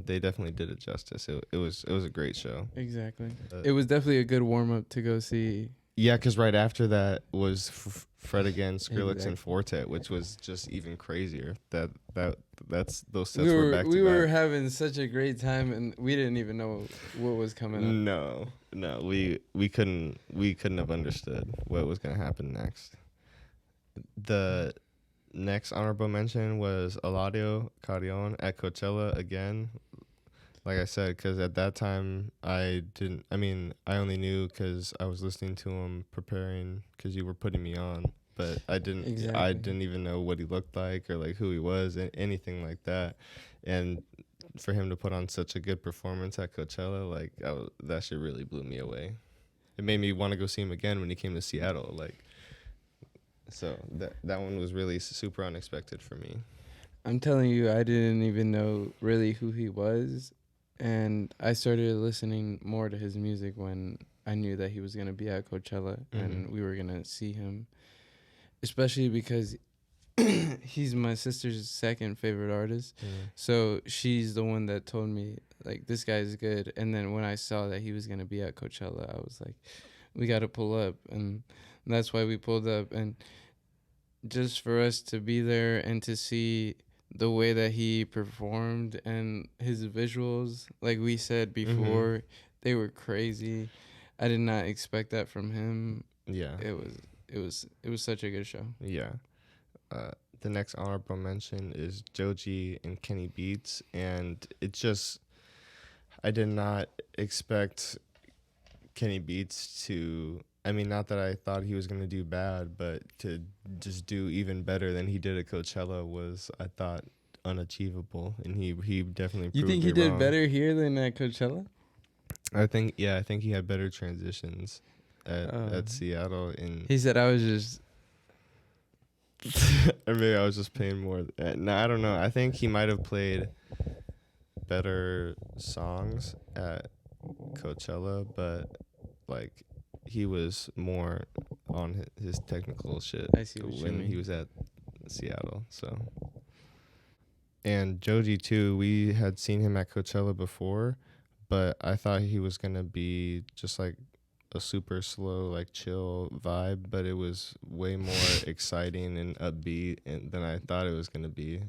definitely did it justice. It was a great show. Exactly. It was definitely a good warm up to go see. Yeah, because right after that was Fred again, Skrillex, and Forte, which was just even crazier. That's those sets were back to back. We were having such a great time, and we didn't even know what was coming up. No, we couldn't have understood what was gonna happen next. The next honorable mention was Eladio Carrion at Coachella again. Like I said, because at that time I only knew because I was listening to him preparing because you were putting me on, but I didn't even know what he looked like or like who he was, anything like that. And for him to put on such a good performance at Coachella, like that shit really blew me away. It made me want to go see him again when he came to Seattle. Like, so that one was really super unexpected for me. I'm telling you, I didn't even know really who he was. And I started listening more to his music when I knew that he was going to be at Coachella and we were going to see him, especially because he's my sister's second favorite artist. So she's the one that told me, like, this guy's good. And then when I saw that he was going to be at Coachella, I was like, we got to pull up. And that's why we pulled up. And just for us to be there and to see the way that he performed and his visuals, like we said before, they were crazy. I did not expect that from him. Yeah. It was such a good show. Yeah. The next honorable mention is Joji and Kenny Beats, and I did not expect Kenny Beats to, not that I thought he was going to do bad, but to just do even better than he did at Coachella was, I thought, unachievable. And he definitely proved me wrong. You think he did better here than at Coachella? I think he had better transitions at Seattle. He said I was just... or maybe I was just paying more. No, I don't know. I think he might have played better songs at Coachella, but, like, he was more on his technical shit when he was at Seattle. So, and Joji too, we had seen him at Coachella before, but I thought he was gonna be just like a super slow, like chill vibe, but it was way more exciting and upbeat than I thought it was gonna be.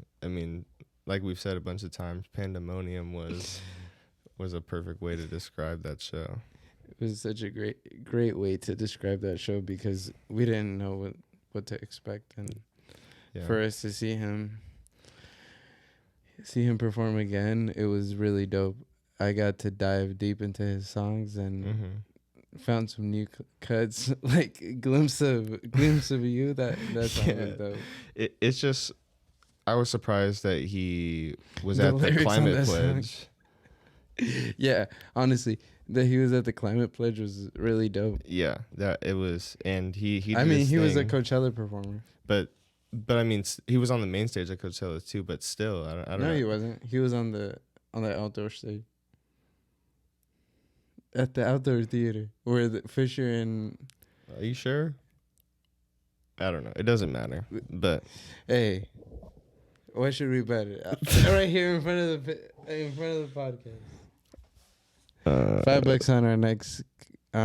Like we've said a bunch of times, Pandemonium was a perfect way to describe that show. It was such a great way to describe that show because we didn't know what to expect, and for us to see him perform again, it was really dope. I got to dive deep into his songs and found some new cuts, like glimpse of you. That song was dope. It's just, I was surprised that he was at the Climate Pledge. Yeah, honestly, that he was at the Climate Pledge was really dope. Yeah, that it was, and he. He was a Coachella performer. But he was on the main stage at Coachella too. But still, I don't know. No, he wasn't. He was on the outdoor stage. At the outdoor theater where Fisher and Are you sure? I don't know. It doesn't matter. But Hey, what should we bet it? Right here in front of the podcast. $5 on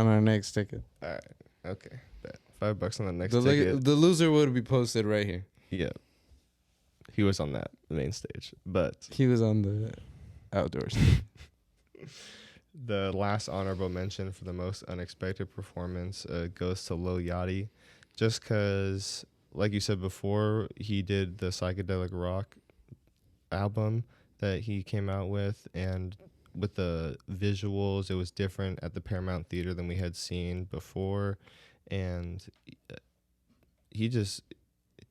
our next ticket. All right. Okay. Bet. $5 on the next The ticket. loser would be posted right here. Yeah. He was on the main stage, but He was on the outdoor stage. the last honorable mention for the most unexpected performance goes to Lil Yachty, just because, like you said before, he did the psychedelic rock album that he came out with, and with the visuals, it was different at the Paramount Theater than we had seen before, and he just,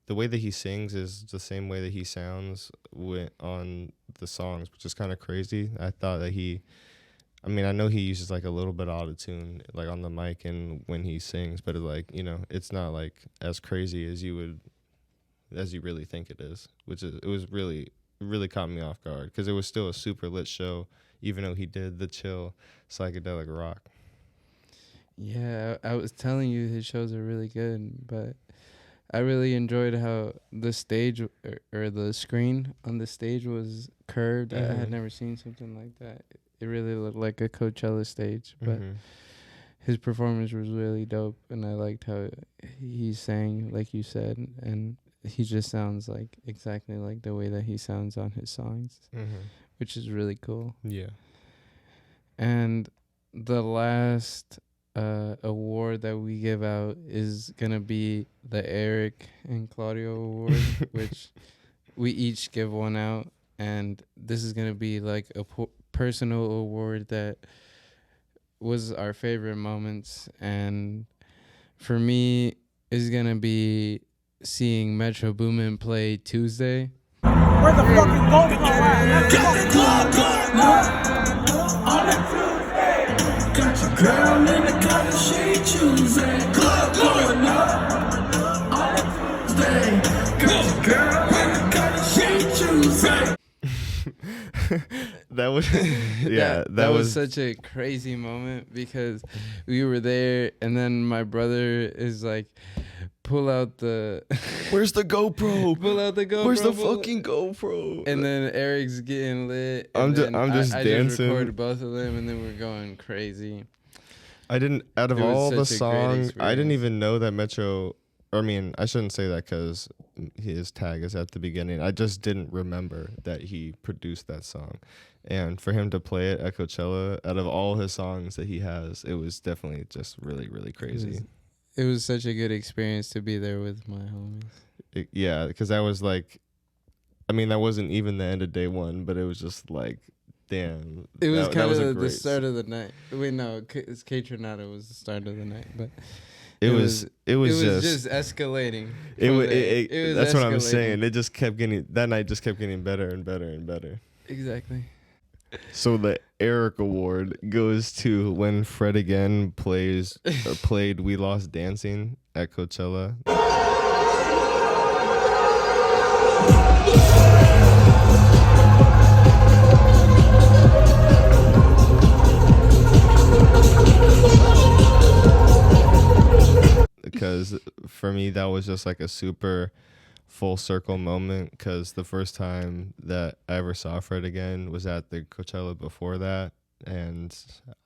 the way that he sings is the same way that he sounds on the songs, which is kind of crazy. I thought that I know he uses like a little bit of auto-tune like on the mic and when he sings, but it's not like as crazy as you really think it is, it was really, really caught me off guard because it was still a super lit show, even though he did the chill psychedelic rock. Yeah, I was telling you his shows are really good, but I really enjoyed how the stage or the screen on the stage was curved. Mm-hmm. I had never seen something like that. It really looked like a Coachella stage, but his performance was really dope, and I liked how he sang, like you said, and he just sounds like exactly like the way that he sounds on his songs, which is really cool. Yeah. And the last award that we give out is gonna be the Erik and Claudio Award, which we each give one out, and this is gonna be like a personal award that was our favorite moments, and for me is gonna be seeing Metro Boomin play Tuesday. Where the fucking GoPro at? Got your girl in the color she choosing. Club going up on a Tuesday. Got your girl in the color she choosing. That was that was such a crazy moment because we were there, and then my brother is like, pull out the where's the GoPro? Pull out the GoPro. Where's the fucking GoPro? And then Eric's getting lit. I'm just I dancing. just recorded both of them, and then we're going crazy. Out of It was all the such a great songs, I didn't experience. even know that Metro. I shouldn't say that because his tag is at the beginning. I just didn't remember that he produced that song. And for him to play it at Coachella, out of all his songs that he has, it was definitely just really, really crazy. It was such a good experience to be there with my homies. Yeah, because I was like, that wasn't even the end of day one, but it was just like, damn. It was kind a of the great start of the night. Wait, no, it's K-Tronado was the start of the night, but It was just escalating. That's what I'm escalating. saying. That night just kept getting better and better and better. Exactly. So the Erik Award goes to when Fred again played We Lost Dancing at Coachella. Because for me, that was just like a super full circle moment, because the first time that I ever saw Fred again was at the Coachella before that, and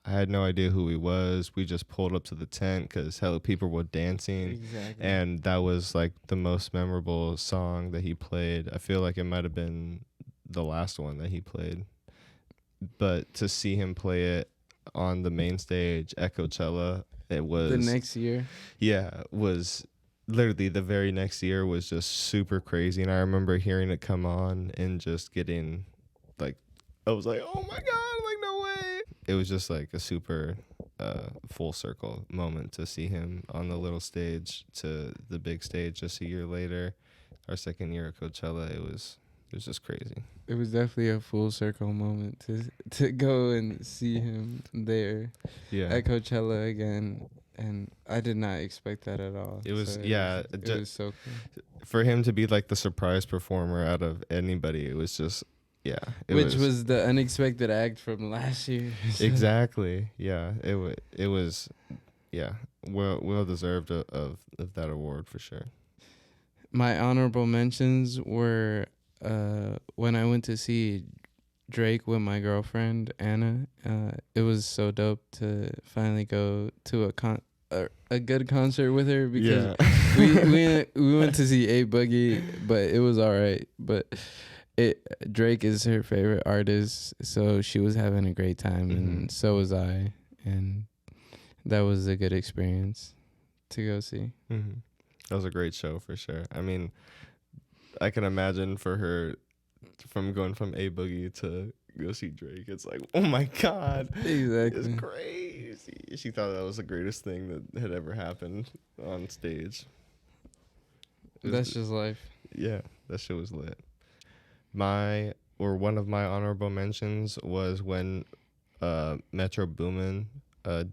I had no idea who he was. We just pulled up to the tent because hella people were dancing. Exactly. And that was like the most memorable song that he played. I feel like it might have been the last one that he played, but to see him play it on the main stage at Coachella, it was The next year. Yeah, was literally the very next year was just super crazy. And I remember hearing it come on and just getting like, I was like, oh my God, like no way. It was just like a super full circle moment to see him on the little stage to the big stage just a year later, our second year at Coachella. It was just crazy. It was definitely a full circle moment to go and see him there at Coachella again, and I did not expect that at all. It was it was so cool. For him to be like the surprise performer out of anybody. It was just Which was the unexpected act from last year. Exactly. Yeah. It was yeah, well deserved of that award for sure. My honorable mentions were when I went to see Drake with my girlfriend Anna. It was so dope to finally go to a good concert with her because we went to see A Boogie, but it was all right. But Drake is her favorite artist, so she was having a great time, and so was I, and that was a good experience to go see. Mm-hmm. That was a great show for sure. I mean, I can imagine for her from going from A Boogie to go see Drake. It's like, oh my God, Exactly. it's crazy. She thought that was the greatest thing that had ever happened on stage. That's just life. Yeah, that shit was lit. One of my honorable mentions was when Metro Boomin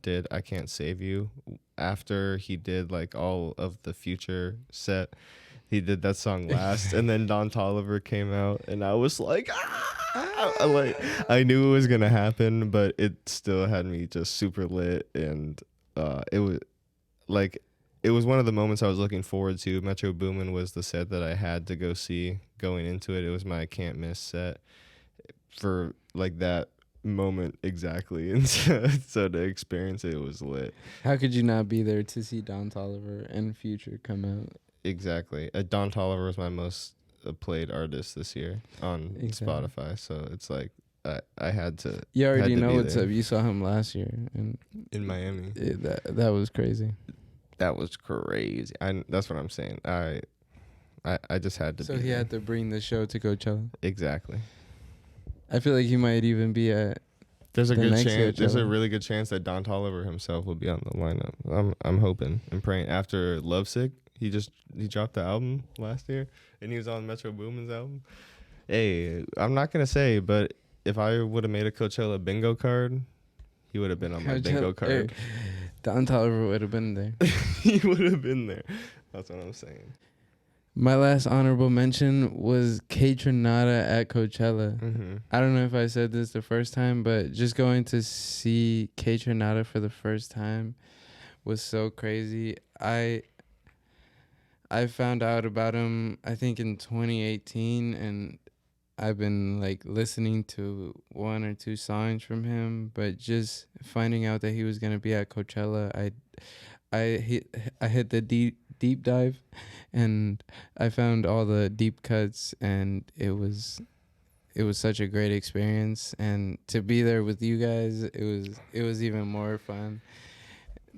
did I Can't Save You. After he did like all of the Future set, he did that song last, and then Don Toliver came out, and I was like, I knew it was gonna happen, but it still had me just super lit, and it was one of the moments I was looking forward to. Metro Boomin was the set that I had to go see going into it. It was my can't miss set for like that moment exactly, and so to experience it was lit. How could you not be there to see Don Toliver and Future come out? Exactly. Don Toliver was my most played artist this year on Exactly. Spotify, so it's like I had to. You already had to know be what's there. up. You saw him last year, and In Miami. that was crazy. That was crazy. That's what I'm saying. I just had to. So be he there. had to bring the show to Coachella. Exactly. I feel like he might even be at. There's a The good next chance. There's a Coachella. really good chance that Don Toliver himself will be on the lineup. I'm hoping and praying. After Lovesick, he dropped the album last year, and he was on Metro Boomin's album. Hey, I'm not gonna say, but if I would have made a Coachella bingo card, he would have been on my bingo card. Don Toliver would have been there. He would have been there. That's what I'm saying. My last honorable mention was Kaytranada at Coachella. Mm-hmm. I don't know if I said this the first time, but just going to see Kaytranada for the first time was so crazy. I found out about him, I think, in 2018, and I've been like listening to one or two songs from him, but just finding out that he was gonna be at Coachella, I hit the deep dive, and I found all the deep cuts, and it was such a great experience, and to be there with you guys, it was even more fun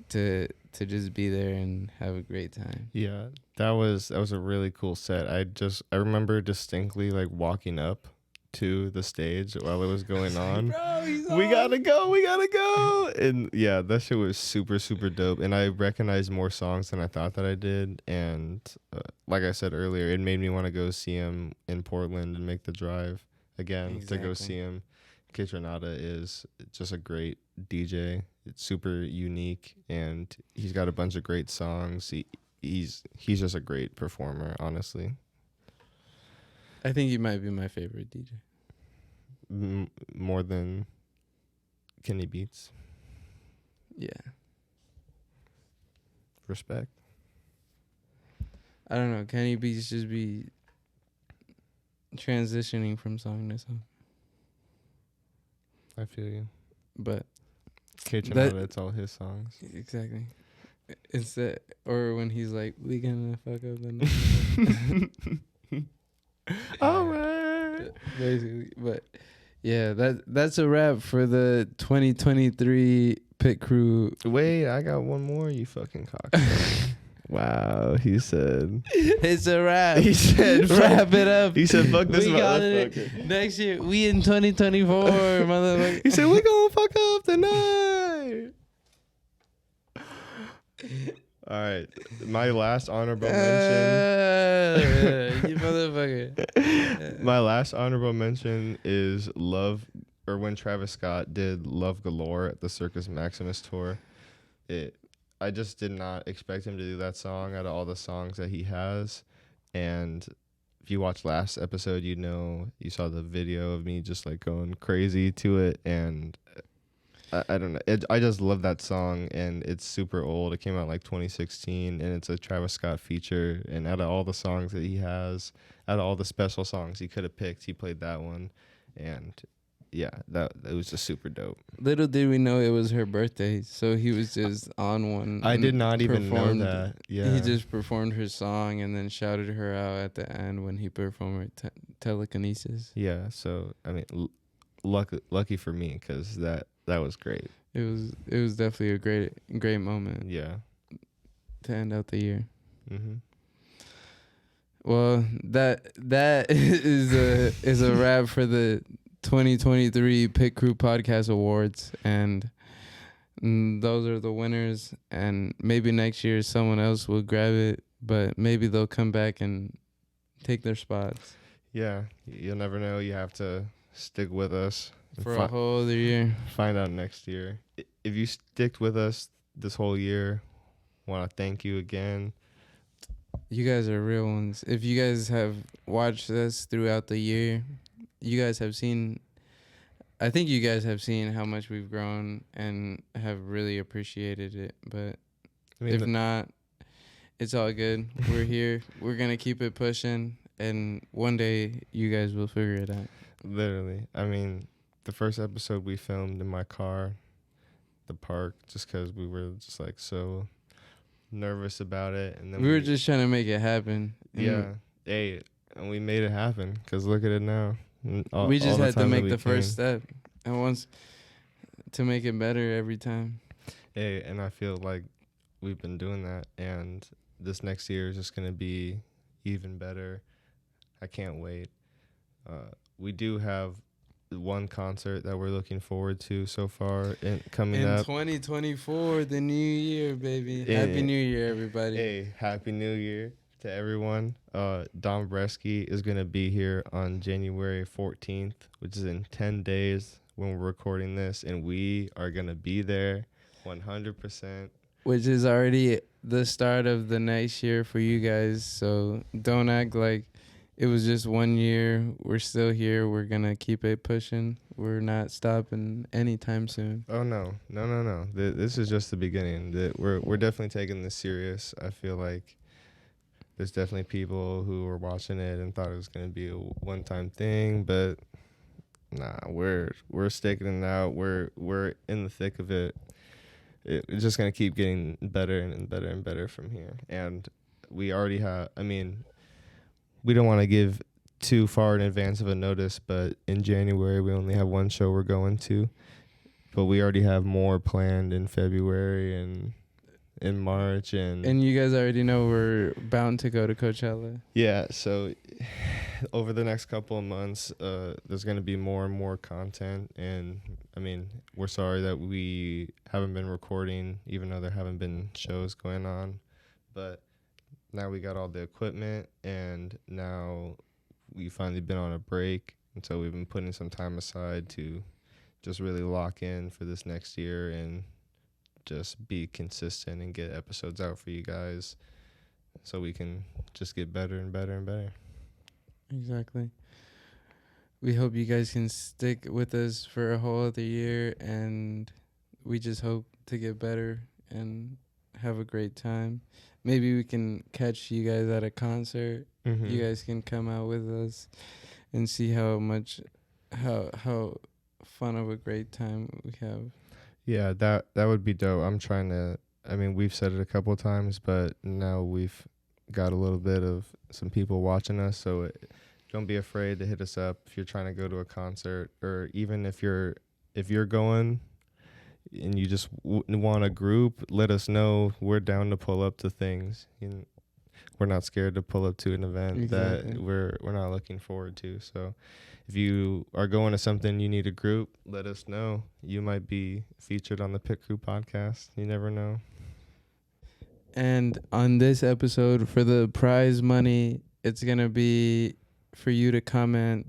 to just be there and have a great time. Yeah, that was a really cool set. I remember distinctly like walking up to the stage while it was going on. Bro, we gotta go, and yeah, that shit was super super dope. And I recognized more songs than I thought that I did. And like I said earlier, it made me want to go see him in Portland and make the drive again to go see him. Kaytranada is just a great DJ. It's super unique, and he's got a bunch of great songs. He's just a great performer, honestly. I think he might be my favorite DJ. More than Kenny Beats. Yeah. Respect. I don't know. Kenny Beats just be transitioning from song to song. I feel you. But Kaytranada, it's all his songs. exactly. It's that, or when he's like, we gonna fuck up the night. All right. Basically. But yeah, that's a wrap for the 2023 Pit Crew. Wait, I got one more, you fucking cock. Wow, he said. It's a wrap. He said, wrap it up. He said, fuck this We got motherfucker. it. Next year, we in 2024, motherfucker. He said, we gonna fuck up tonight. All right, my last honorable mention. You motherfucker. My last honorable mention is when Travis Scott did Love Galore at the Circus Maximus tour. I just did not expect him to do that song out of all the songs that he has. And if you watched last episode, you saw the video of me just like going crazy to it. And I don't know. I just love that song, and it's super old. It came out like 2016, and it's a Travis Scott feature. And out of all the songs that he has, out of all the special songs he could have picked, he played that one. And yeah, that it was just super dope. Little did we know it was her birthday, so he was just on one. I did and not even know performed- that. Yeah, He just performed her song and then shouted her out at the end when he performed her telekinesis. yeah. So I mean, lucky for me, because that was great. It was definitely a great moment Yeah. to end out the year. Mm-hmm. Well, that is a wrap for the 2023 PitCrew Podcast Awards, and those are the winners. And maybe next year someone else will grab it, but maybe they'll come back and take their spots Yeah, you'll never know. You have to stick with us and for a whole other year. find out next year. If you stick with us this whole year, want to thank you again. You guys are real ones. If you guys have watched us throughout the year, you guys have seen, I think you guys have seen how much we've grown and have really appreciated it. But I mean, if not, it's all good. We're here. We're going to keep it pushing. And one day you guys will figure it out. literally, I mean, the first episode we filmed in my car, the park, just because we were just like so nervous about it, and then We were just trying to make it happen. And yeah, hey, and we made it happen. Cause look at it now. we just had to make the came. first step. And once to make it better every time. Hey, and I feel like we've been doing that, and this next year is just gonna be even better. I can't wait. We do have one concert that we're looking forward to so far coming In up. 2024, the new year, baby. Yeah. Happy New Year, everybody. Hey, Happy New Year to everyone. Dom Bresky is going to be here on January 14th, which is in 10 days when we're recording this, and we are going to be there 100%. Which is already the start of the next year for you guys. So don't act like it was just 1 year. We're still here. We're going to keep it pushing. We're not stopping anytime soon. Oh, no. This is just the beginning. We're definitely taking this serious. I feel like there's definitely people who were watching it and thought it was going to be a one-time thing, but nah, we're sticking it out. We're in the thick of it. It's just going to keep getting better and better and better from here. And we already have, I mean, we don't want to give too far in advance of a notice, but in January we only have one show we're going to, but we already have more planned in February and in March, and you guys already know we're bound to go to Coachella. yeah, so over the next couple of months there's going to be more and more content. And I mean, we're sorry that we haven't been recording, even though there haven't been shows going on, but now we got all the equipment, and now we finally been on a break, and so we've been putting some time aside to just really lock in for this next year and just be consistent and get episodes out for you guys so we can just get better and better and better. Exactly. We hope you guys can stick with us for a whole other year, and we just hope to get better and have a great time. Maybe we can catch you guys at a concert. Mm-hmm. You guys can come out with us and see how fun of a great time we have. Yeah, that would be dope. I mean, we've said it a couple of times, but now we've got a little bit of some people watching us, so don't be afraid to hit us up if you're trying to go to a concert, or even if you're going and you just want a group, let us know. We're down to pull up to things. We're not scared to pull up to an event that we're not looking forward to. So if you are going to something, you need a group, let us know. You might be featured on the PitCrew podcast. You never know. And on this episode, for the prize money, it's going to be for you to comment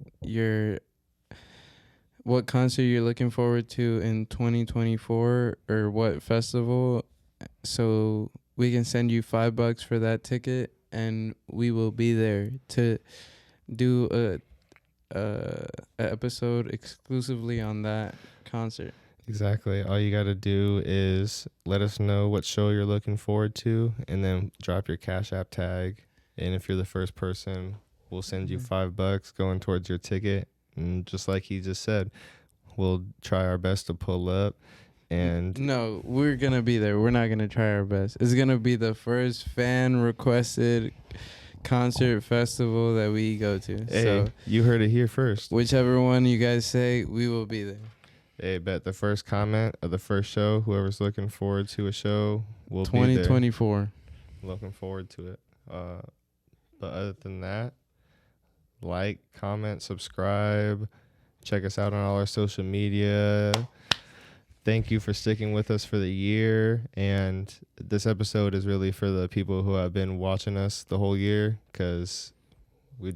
what concert you're looking forward to in 2024 or what festival, so we can send you $5 for that ticket, and we will be there to do a episode exclusively on that concert. Exactly. All you got to do is let us know what show you're looking forward to, and then drop your Cash App tag. And if you're the first person, we'll send you $5 going towards your ticket. And just like he just said, we'll try our best to pull up. And No, we're going to be there. We're not going to try our best. It's going to be the first fan-requested concert festival that we go to. hey, So you heard it here first. whichever one you guys say, we will be there. Hey, bet the first comment of the first show, whoever's looking forward to a show, will be there. 2024. Looking forward to it. But other than that, like, comment, subscribe, check us out on all our social media. Thank you for sticking with us for the year. And this episode is really for the people who have been watching us the whole year, because we're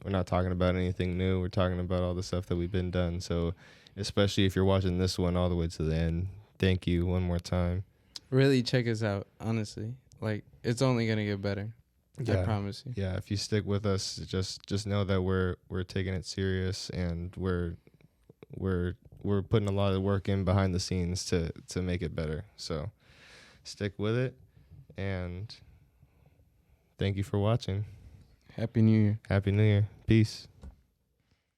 not talking about anything new. We're talking about all the stuff that we've been done. So especially if you're watching this one all the way to the end, thank you one more time. Really check us out, honestly. Like, it's only going to get better. I promise you. Yeah, if you stick with us, just know that we're taking it serious, and we're putting a lot of work in behind the scenes to make it better. So stick with it, and thank you for watching. Happy New Year. Happy New Year. Peace.